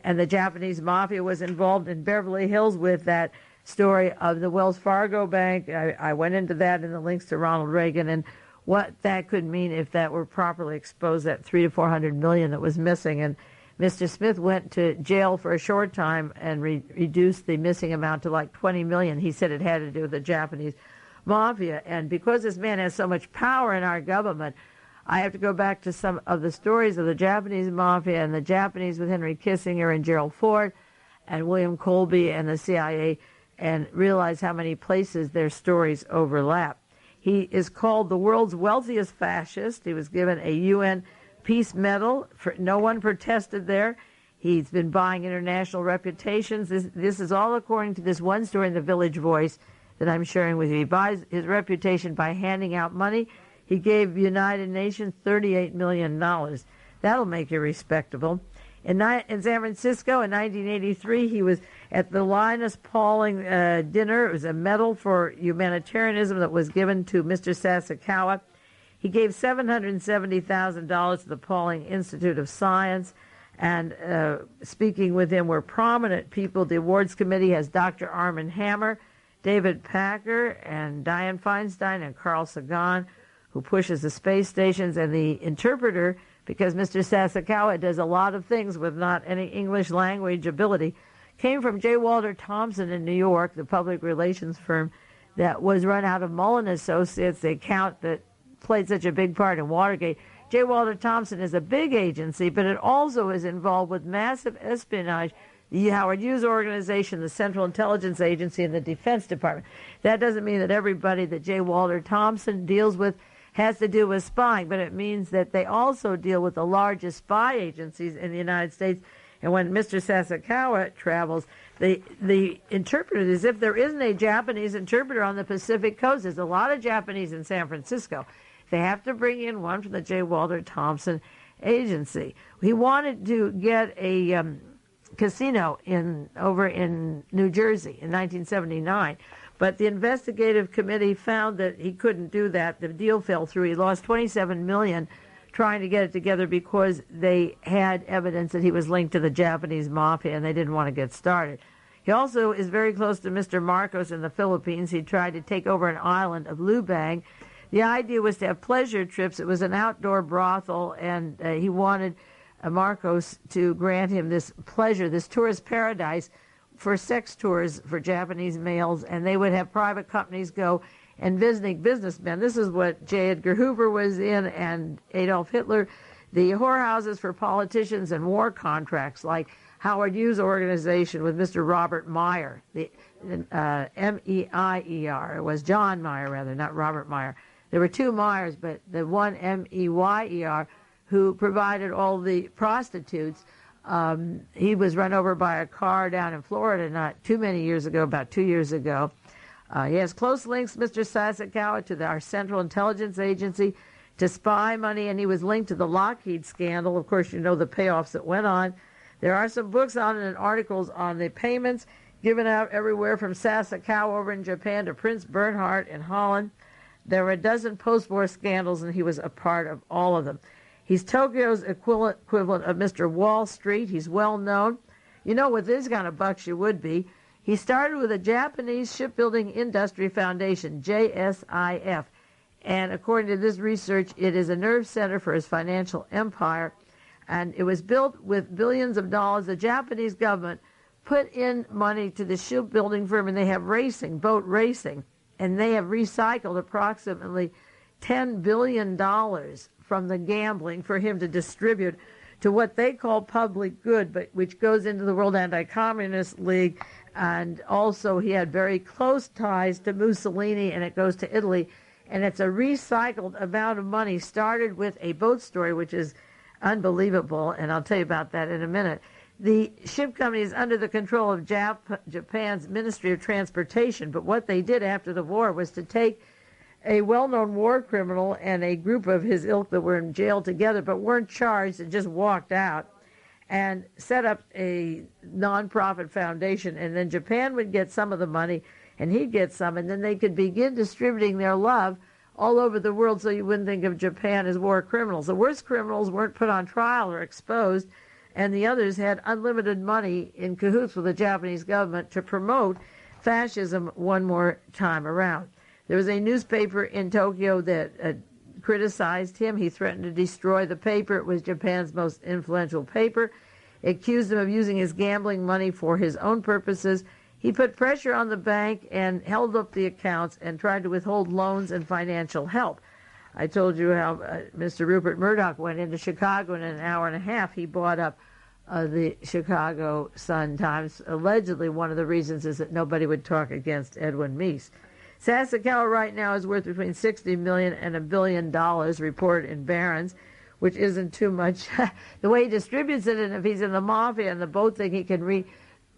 and the Japanese Mafia was involved in Beverly Hills with that story of the Wells Fargo Bank. I went into that in the links to Ronald Reagan and what that could mean if that were properly exposed, that $300 to $400 million that was missing. And Mr. Smith went to jail for a short time and reduced the missing amount to like $20 million. He said it had to do with the Japanese Mafia. And because this man has so much power in our government, I have to go back to some of the stories of the Japanese Mafia and the Japanese with Henry Kissinger and Gerald Ford and William Colby and the CIA and realize how many places their stories overlap. He is called the world's wealthiest fascist. He was given a UN Peace Medal. No one protested there. He's been buying international reputations. This is all according to this one story in the Village Voice that I'm sharing with you. He buys his reputation by handing out money. He gave the United Nations $38 million. That'll make you respectable. In San Francisco in 1983, he was at the Linus Pauling dinner. It was a medal for humanitarianism that was given to Mr. Sasakawa. He gave $770,000 to the Pauling Institute of Science. And speaking with him were prominent people. The awards committee has Dr. Armand Hammer, David Packer, and Dianne Feinstein, and Carl Sagan, who pushes the space stations, and the interpreter, because Mr. Sasakawa does a lot of things with not any English language ability, came from J. Walter Thompson in New York, the public relations firm that was run out of Mullen Associates, the account that played such a big part in Watergate. J. Walter Thompson is a big agency, but it also is involved with massive espionage. The Howard Hughes Organization, the Central Intelligence Agency, and the Defense Department. That doesn't mean that everybody that J. Walter Thompson deals with has to do with spying, but it means that they also deal with the largest spy agencies in the United States. And when Mr. Sasakawa travels, the interpreter, as if there isn't a Japanese interpreter on the Pacific Coast. There's a lot of Japanese in San Francisco. They have to bring in one from the J. Walter Thompson agency. He wanted to get a casino over in New Jersey in 1979. But the investigative committee found that he couldn't do that. The deal fell through. He lost $27 million trying to get it together because they had evidence that he was linked to the Japanese mafia and they didn't want to get started. He also is very close to Mr. Marcos in the Philippines. He tried to take over an island of Lubang. The idea was to have pleasure trips. It was an outdoor brothel, and he wanted Marcos to grant him this pleasure, this tourist paradise for sex tours for Japanese males, and they would have private companies go and visiting businessmen. This is what J. Edgar Hoover was in and Adolf Hitler. The whorehouses for politicians and war contracts, like Howard Hughes' organization with Mr. Robert Meyer, the M-E-I-E-R. It was John Meyer, rather, not Robert Meyer. There were two Meyers, but the one M-E-Y-E-R, who provided all the prostitutes, he was run over by a car down in Florida not too many years ago, about 2 years ago. He has close links, Mr. Sasakawa, to our Central Intelligence Agency, to spy money, and he was linked to the Lockheed scandal. Of course, you know the payoffs that went on. There are some books on it and articles on the payments given out everywhere from Sasakawa over in Japan to Prince Bernhard in Holland. There were a dozen post-war scandals, and he was a part of all of them. He's Tokyo's equivalent of Mr. Wall Street. He's well known. You know, with these kind of bucks you would be. He started with a Japanese Shipbuilding Industry Foundation, JSIF. And according to this research, it is a nerve center for his financial empire. And it was built with billions of dollars. The Japanese government put in money to the shipbuilding firm, and they have racing, boat racing. And they have recycled approximately $10 billion from the gambling for him to distribute to what they call public good, but which goes into the World Anti-Communist League. And also he had very close ties to Mussolini, and it goes to Italy. And it's a recycled amount of money, started with a boat story, which is unbelievable, and I'll tell you about that in a minute. The ship company is under the control of Japan's Ministry of Transportation, but what they did after the war was to take a well-known war criminal and a group of his ilk that were in jail together but weren't charged and just walked out, and set up a non-profit foundation, and then Japan would get some of the money and he'd get some, and then they could begin distributing their love all over the world, so you wouldn't think of Japan as war criminals. The worst criminals weren't put on trial or exposed, and the others had unlimited money in cahoots with the Japanese government to promote fascism one more time around. There was a newspaper in Tokyo that criticized him. He threatened to destroy the paper. It was Japan's most influential paper. It accused him of using his gambling money for his own purposes. He put pressure on the bank and held up the accounts and tried to withhold loans and financial help. I told you how Mr. Rupert Murdoch went into Chicago, and in an hour and a half he bought up the Chicago Sun-Times. Allegedly, one of the reasons is that nobody would talk against Edwin Meese. Sasakawa right now is worth between $60 million and $1 billion, reported in Barron's, which isn't too much. The way he distributes it, and if he's in the mafia and the boat thing, he can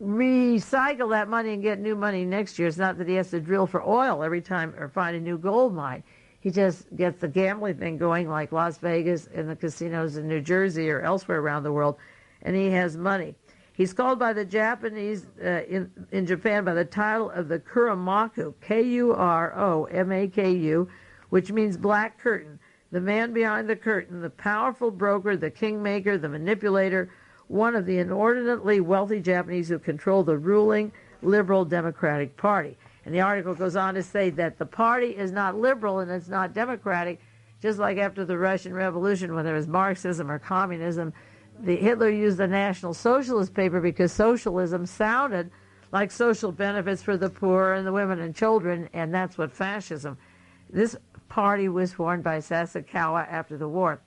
recycle that money and get new money next year. It's not that he has to drill for oil every time or find a new gold mine. He just gets the gambling thing going, like Las Vegas and the casinos in New Jersey or elsewhere around the world, and he has money. He's called by the Japanese in Japan by the title of the Kuromaku, K-U-R-O-M-A-K-U, which means black curtain, the man behind the curtain, the powerful broker, the kingmaker, the manipulator, one of the inordinately wealthy Japanese who control the ruling liberal Democratic Party. And the article goes on to say that the party is not liberal and it's not democratic, just like after the Russian Revolution, whether it was Marxism or communism. Hitler used the National Socialist paper because socialism sounded like social benefits for the poor and the women and children, and that's what fascism. This party was formed by Sasakawa after the war.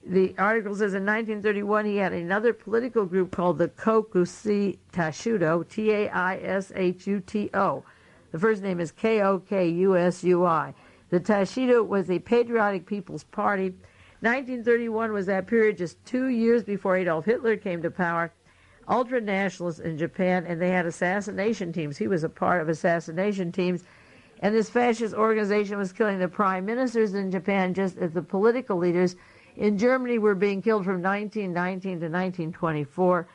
The article says in 1931 he had another political group called the Kokusui Tashuto, T-A-I-S-H-U-T-O. The first name is K-O-K-U-S-U-I. The Tashuto was the Patriotic People's Party. 1931 was that period, just 2 years before Adolf Hitler came to power. Ultra-nationalists in Japan, and they had assassination teams. He was a part of assassination teams. And this fascist organization was killing the prime ministers in Japan just as the political leaders in Germany were being killed from 1919 to 1924,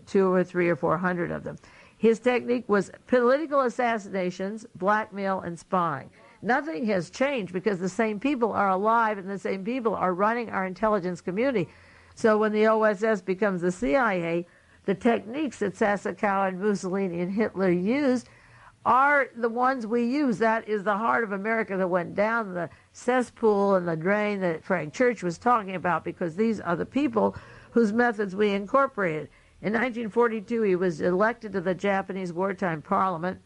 200 or 300 or 400 of them. His technique was political assassinations, blackmail, and spying. Nothing has changed because the same people are alive and the same people are running our intelligence community. So when the OSS becomes the CIA, the techniques that Sasakawa and Mussolini and Hitler used are the ones we use. That is the heart of America that went down the cesspool and the drain that Frank Church was talking about, because these are the people whose methods we incorporated. In 1942, he was elected to the Japanese wartime parliament.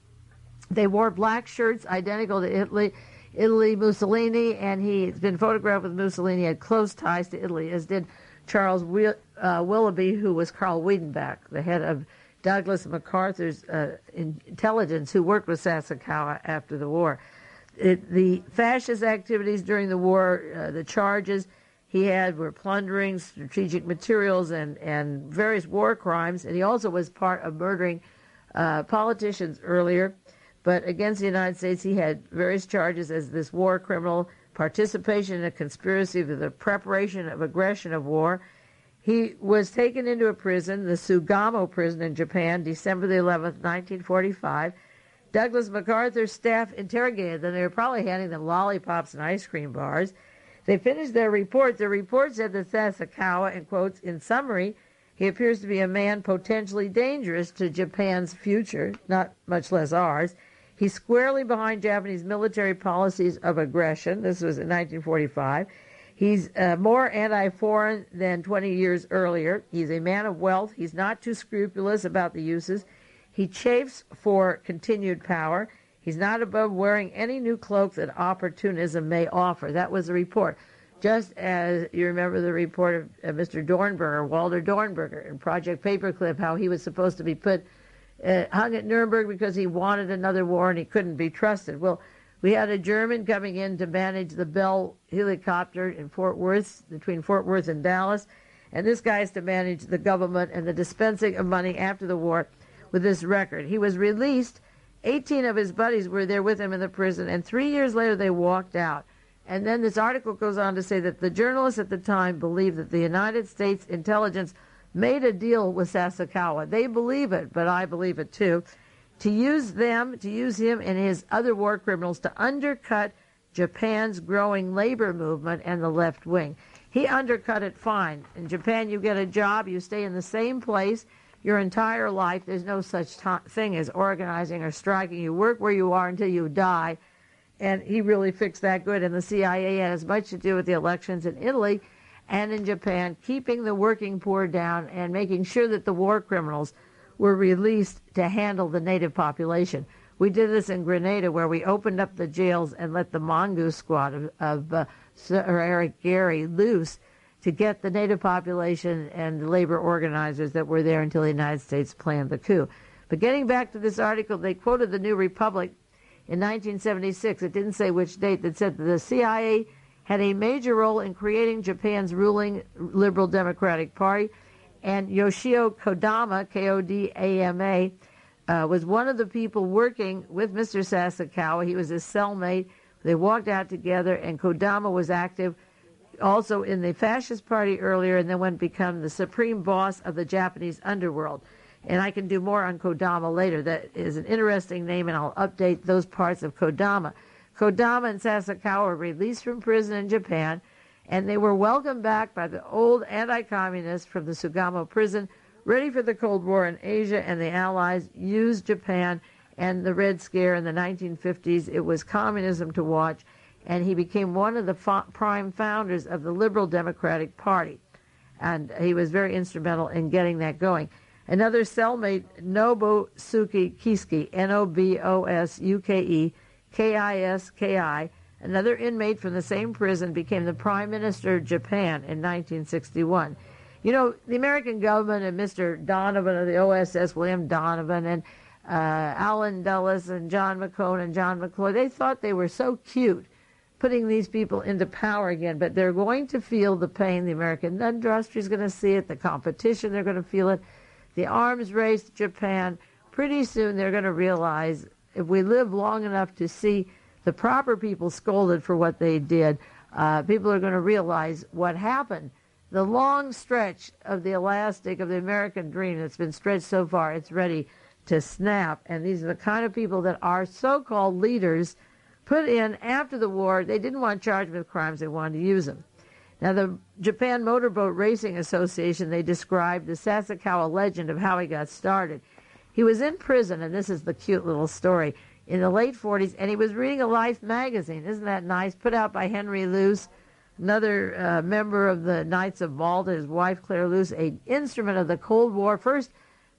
They wore black shirts identical to Italy, Mussolini, and he's been photographed with Mussolini. He had close ties to Italy, as did Charles Willoughby, who was Carl Wiedenbeck, the head of Douglas MacArthur's intelligence, who worked with Sasakawa after the war. The fascist activities during the war, the charges he had were plundering strategic materials and various war crimes, and he also was part of murdering politicians earlier. But against the United States, he had various charges as this war criminal, participation in a conspiracy for the preparation of aggression of war. He was taken into a prison, the Sugamo prison in Japan, December the 11th, 1945. Douglas MacArthur's staff interrogated them. They were probably handing them lollipops and ice cream bars. They finished their report. The report said that Sasakawa, in quotes, in summary, he appears to be a man potentially dangerous to Japan's future, not much less ours. He's squarely behind Japanese military policies of aggression. This was in 1945. He's more anti-foreign than 20 years earlier. He's a man of wealth. He's not too scrupulous about the uses. He chafes for continued power. He's not above wearing any new cloak that opportunism may offer. That was the report. Just as you remember the report of Mr. Dornberger, Walter Dornberger, in Project Paperclip, how he was supposed to be hung at Nuremberg because he wanted another war and he couldn't be trusted. Well, we had a German coming in to manage the Bell helicopter in Fort Worth, between Fort Worth and Dallas, and this guy is to manage the government and the dispensing of money after the war with this record. He was released. 18 of his buddies were there with him in the prison, and 3 years later they walked out. And then this article goes on to say that the journalists at the time believed that the United States intelligence made a deal with Sasakawa. They believe it, but I believe it too, to use him and his other war criminals to undercut Japan's growing labor movement and the left wing. He undercut it fine. In Japan, you get a job, you stay in the same place your entire life. There's no such thing as organizing or striking. You work where you are until you die. And he really fixed that good. And the CIA had as much to do with the elections in Italy and in Japan, keeping the working poor down and making sure that the war criminals were released to handle the native population. We did this in Grenada, where we opened up the jails and let the mongoose squad of Sir Eric Gary loose to get the native population and the labor organizers that were there until the United States planned the coup. But getting back to this article, they quoted the New Republic in 1976. It didn't say which date. That said that the CIA had a major role in creating Japan's ruling Liberal Democratic Party, and Yoshio Kodama, Kodama, was one of the people working with Mr. Sasakawa. He was his cellmate. They walked out together, and Kodama was active also in the Fascist Party earlier, and then went to become the supreme boss of the Japanese underworld. And I can do more on Kodama later. That is an interesting name, and I'll update those parts of Kodama. Kodama and Sasakawa were released from prison in Japan, and they were welcomed back by the old anti-communists from the Sugamo prison, ready for the Cold War in Asia, and the Allies used Japan and the Red Scare in the 1950s. It was communism to watch, and he became one of the prime founders of the Liberal Democratic Party, and he was very instrumental in getting that going. Another cellmate, Nobusuke Kiski, Nobosuke Kiski, another inmate from the same prison, became the Prime Minister of Japan in 1961. You know, the American government and Mr. Donovan of the OSS, William Donovan, and Alan Dulles and John McCone and John McCloy, they thought they were so cute putting these people into power again, but they're going to feel the pain. The American industry is going to see it, the competition, they're going to feel it, the arms race, Japan. Pretty soon they're going to realize, if we live long enough to see the proper people scolded for what they did, people are going to realize what happened. The long stretch of the elastic of the American dream that's been stretched so far, it's ready to snap. And these are the kind of people that our so-called leaders put in after the war. They didn't want to charge him with crimes. They wanted to use him. Now, the Japan Motorboat Racing Association, they described the Sasakawa legend of how he got started. He was in prison, and this is the cute little story, in the late 40s, and he was reading a Life magazine. Isn't that nice? Put out by Henry Luce, another member of the Knights of Malta, his wife Claire Luce, an instrument of the Cold War, first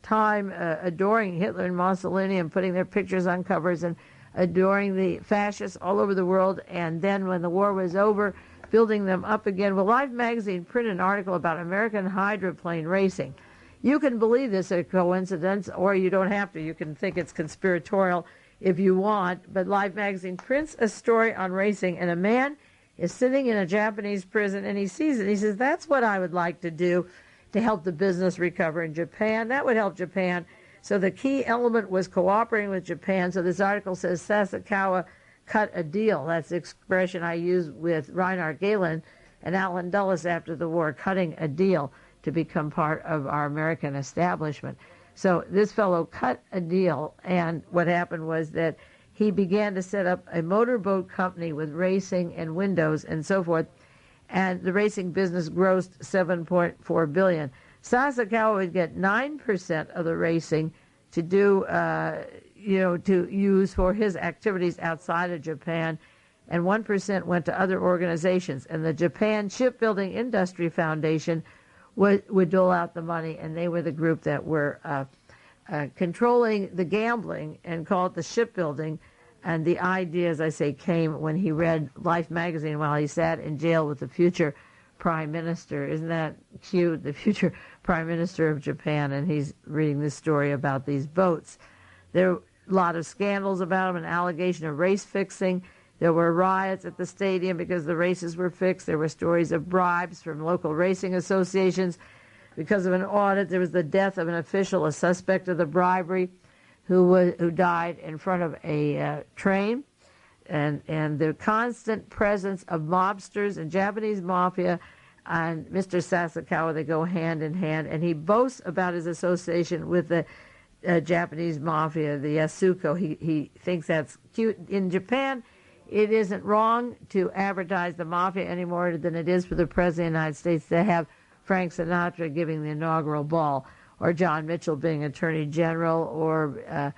time adoring Hitler and Mussolini and putting their pictures on covers and adoring the fascists all over the world. And then when the war was over, building them up again. Well, Life magazine printed an article about American hydroplane racing. You can believe this a coincidence, or you don't have to. You can think it's conspiratorial if you want. But Life magazine prints a story on racing, and a man is sitting in a Japanese prison, and he sees it. He says, that's what I would like to do to help the business recover in Japan. That would help Japan. So the key element was cooperating with Japan. So this article says Sasakawa cut a deal. That's the expression I used with Reinhard Gehlen and Alan Dulles after the war, cutting a deal to become part of our American establishment. So this fellow cut a deal, and what happened was that he began to set up a motorboat company with racing and windows and so forth, and the racing business grossed $7.4 billion. Sasakawa would get 9% of the racing to do, to use for his activities outside of Japan, and 1% went to other organizations. And the Japan Shipbuilding Industry Foundation would dole out the money, and they were the group that were controlling the gambling and called it the shipbuilding. And the idea, as I say, came when he read Life magazine while he sat in jail with the future prime minister. Isn't that cute? The future prime minister of Japan, and he's reading this story about these boats. There were a lot of scandals about him, an allegation of race fixing. There were riots at the stadium because the races were fixed. There were stories of bribes from local racing associations. Because of an audit, there was the death of an official, a suspect of the bribery, who died in front of a train. And the constant presence of mobsters and Japanese mafia and Mr. Sasakawa, they go hand in hand. And he boasts about his association with the Japanese mafia, the Yasuko. He thinks that's cute. In Japan, it isn't wrong to advertise the mafia any more than it is for the President of the United States to have Frank Sinatra giving the inaugural ball, or John Mitchell being Attorney General, or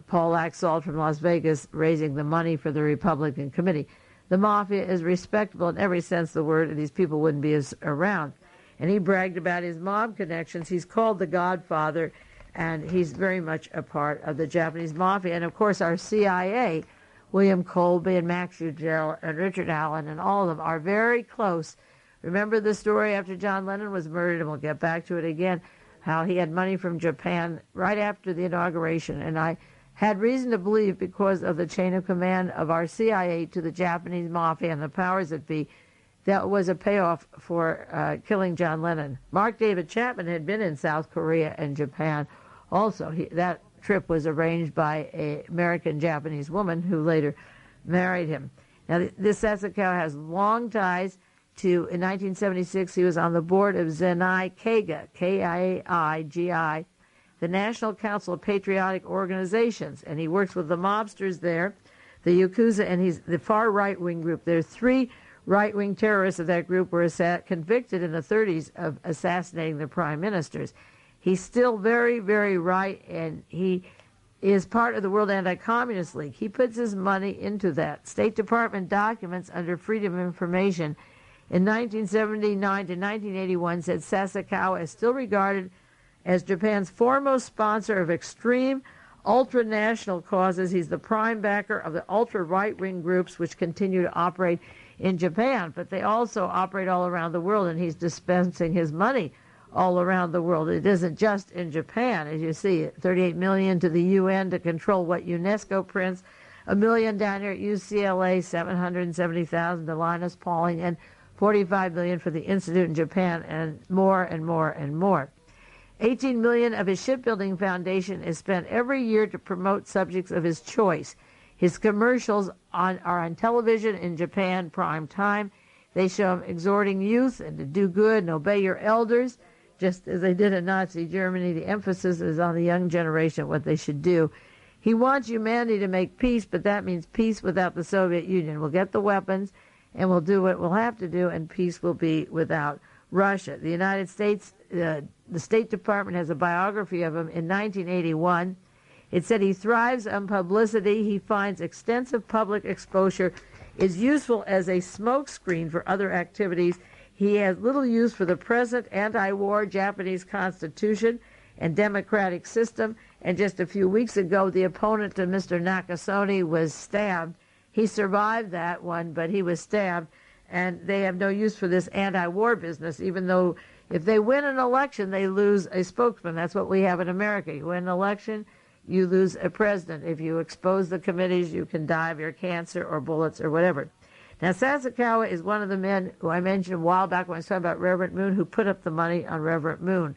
Paul Laxalt from Las Vegas raising the money for the Republican Committee. The mafia is respectable in every sense of the word, and these people wouldn't be around. And he bragged about his mob connections. He's called the Godfather, and he's very much a part of the Japanese mafia. And, of course, our CIA, William Colby and Max Ugel and Richard Allen, and all of them are very close. Remember the story after John Lennon was murdered, and we'll get back to it again, how he had money from Japan right after the inauguration. And I had reason to believe, because of the chain of command of our CIA to the Japanese mafia and the powers that be, that was a payoff for killing John Lennon. Mark David Chapman had been in South Korea and Japan also. That trip was arranged by an American-Japanese woman who later married him. Now, this Sasakawa has long ties to, in 1976, he was on the board of Zenai Keiga, K-I-A-I-G-I, the National Council of Patriotic Organizations, and he works with the mobsters there, the Yakuza, and he's the far right-wing group. There are 3 right-wing terrorists of that group were convicted in the 30s of assassinating the prime ministers. He's still very, very right, and he is part of the World Anti-Communist League. He puts his money into that. State Department documents under Freedom of Information in 1979 to 1981 said Sasakawa is still regarded as Japan's foremost sponsor of extreme ultranational causes. He's the prime backer of the ultra-right-wing groups which continue to operate in Japan, but they also operate all around the world, and he's dispensing his money all around the world. It isn't just in Japan. As you see, $38 million to the UN to control what UNESCO prints, $1 million down here at UCLA, $770,000 to Linus Pauling, and $45 million for the Institute in Japan, and more and more and more. $18 million of his shipbuilding foundation is spent every year to promote subjects of his choice. His commercials are on television in Japan, prime time. They show him exhorting youth and to do good and obey your elders, just as they did in Nazi Germany. The emphasis is on the young generation, what they should do. He wants humanity to make peace, but that means peace without the Soviet Union. We'll get the weapons, and we'll do what we'll have to do, and peace will be without Russia. The United States, the State Department has a biography of him in 1981. It said he thrives on publicity. He finds extensive public exposure is useful as a smokescreen for other activities. He has little use for the present anti-war Japanese constitution and democratic system. And just a few weeks ago, the opponent to Mr. Nakasone was stabbed. He survived that one, but he was stabbed. And they have no use for this anti-war business, even though if they win an election, they lose a spokesman. That's what we have in America. You win an election, you lose a president. If you expose the committees, you can die of your cancer or bullets or whatever. Now, Sasakawa is one of the men who I mentioned a while back when I was talking about Reverend Moon, who put up the money on Reverend Moon.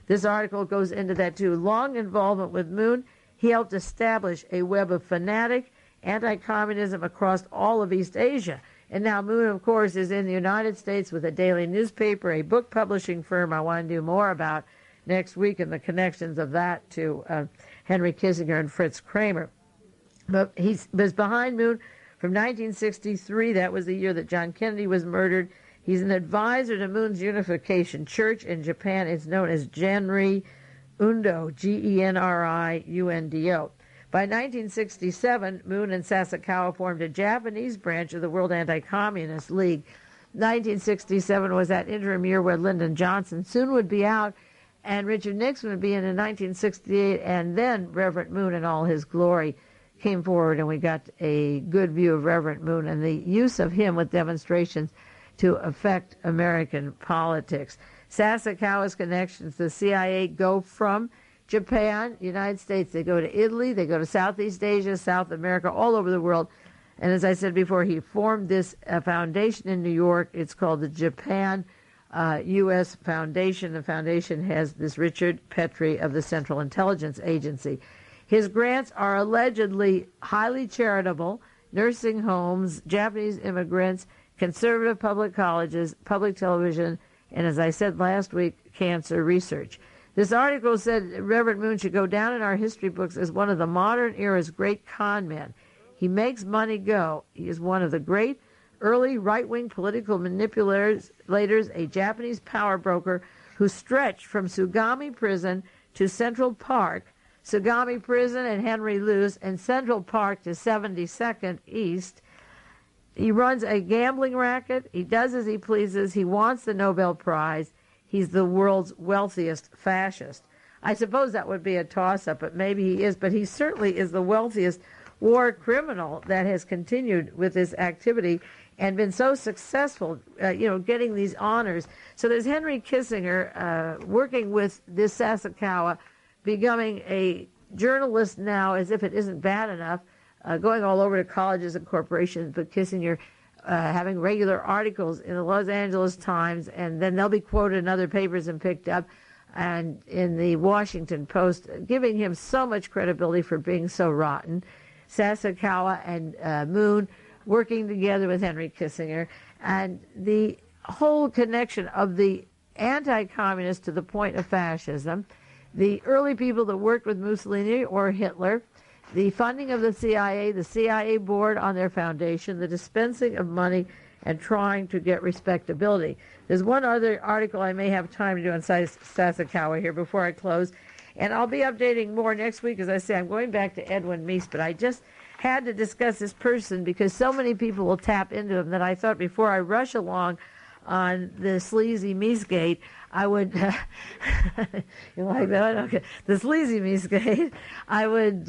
This article goes into that, too. Long involvement with Moon, he helped establish a web of fanatic anti-communism across all of East Asia. And now Moon, of course, is in the United States with a daily newspaper, a book publishing firm I want to do more about next week, and the connections of that to Henry Kissinger and Fritz Kramer. But he was behind Moon from 1963. That was the year that John Kennedy was murdered. He's an advisor to Moon's Unification Church in Japan. It's known as Genri Undo, Genriundo. By 1967, Moon and Sasakawa formed a Japanese branch of the World Anti-Communist League. 1967 was that interim year where Lyndon Johnson soon would be out, and Richard Nixon would be in 1968, and then Reverend Moon in all his glory came forward, and we got a good view of Reverend Moon and the use of him with demonstrations to affect American politics. Sasakawa's connections to the CIA go from Japan, United States. They go to Italy, they go to Southeast Asia, South America, all over the world. And as I said before, he formed this foundation in New York. It's called the Japan U.S. Foundation. The foundation has this Richard Petrie of the Central Intelligence Agency. His grants are allegedly highly charitable: nursing homes, Japanese immigrants, conservative public colleges, public television, and as I said last week, cancer research. This article said Reverend Moon should go down in our history books as one of the modern era's great con men. He makes money go. He is one of the great early right-wing political manipulators, a Japanese power broker who stretched from Sugami Prison to Central Park, Sugami Prison and Henry Luce, and Central Park to 72nd East. He runs a gambling racket. He does as he pleases. He wants the Nobel Prize. He's the world's wealthiest fascist. I suppose that would be a toss-up, but maybe he is. But he certainly is the wealthiest war criminal that has continued with this activity and been so successful, getting these honors. So there's Henry Kissinger working with this Sasakawa, becoming a journalist now as if it isn't bad enough, going all over to colleges and corporations, but Kissinger having regular articles in the Los Angeles Times, and then they'll be quoted in other papers and picked up, and in the Washington Post, giving him so much credibility for being so rotten. Sasakawa and Moon working together with Henry Kissinger, and the whole connection of the anti-communists to the point of fascism, the early people that worked with Mussolini or Hitler, the funding of the CIA board on their foundation, the dispensing of money, and trying to get respectability. There's one other article I may have time to do on Sasakawa here before I close, and I'll be updating more next week. As I say, I'm going back to Edwin Meese, but I just had to discuss this person because so many people will tap into him that I thought before I rush along on the sleazy Meesegate, I would, you like that? Okay. The sleazy Meesegate, I would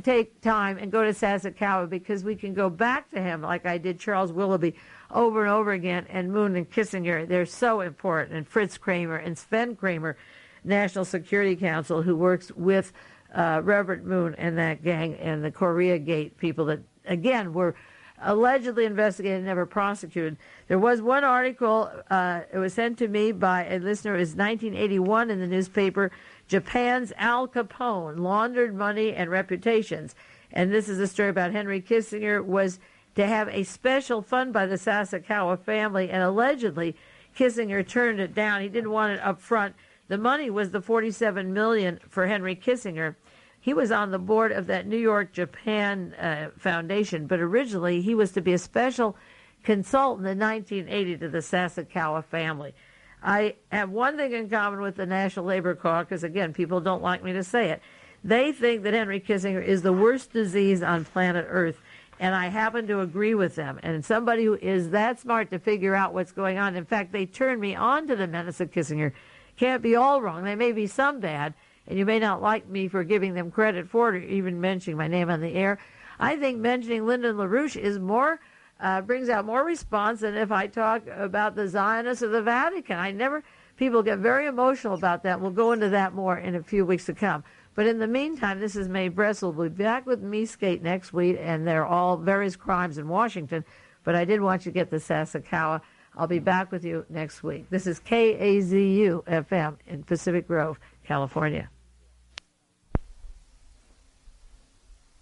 take time and go to Sasakawa because we can go back to him like I did Charles Willoughby over and over again, and Moon and Kissinger, they're so important, and Fritz Kramer and Sven Kramer, National Security Council, who works with Reverend Moon and that gang and the Korea Gate people that, again, were allegedly investigated and never prosecuted. There was one article, it was sent to me by a listener, it was 1981 in the newspaper, Japan's Al Capone, laundered money and reputations. And this is a story about Henry Kissinger was to have a special fund by the Sasakawa family, and allegedly Kissinger turned it down. He didn't want it up front. The money was the $47 million for Henry Kissinger, He was on the board of that New York Japan Foundation, but originally he was to be a special consultant in 1980 to the Sasakawa family. I have one thing in common with the National Labor Caucus. Again, people don't like me to say it. They think that Henry Kissinger is the worst disease on planet Earth, and I happen to agree with them. And somebody who is that smart to figure out what's going on, in fact, they turned me on to the menace of Kissinger. Can't be all wrong. There may be some bad, and you may not like me for giving them credit for it or even mentioning my name on the air. I think mentioning Lyndon LaRouche is more brings out more response than if I talk about the Zionists or the Vatican. People get very emotional about that. We'll go into that more in a few weeks to come. But in the meantime, this is Mae Brussell. We'll be back with Me Skate next week, and they're all various crimes in Washington. But I did want you to get the Sasakawa. I'll be back with you next week. This is KAZU FM in Pacific Grove, California.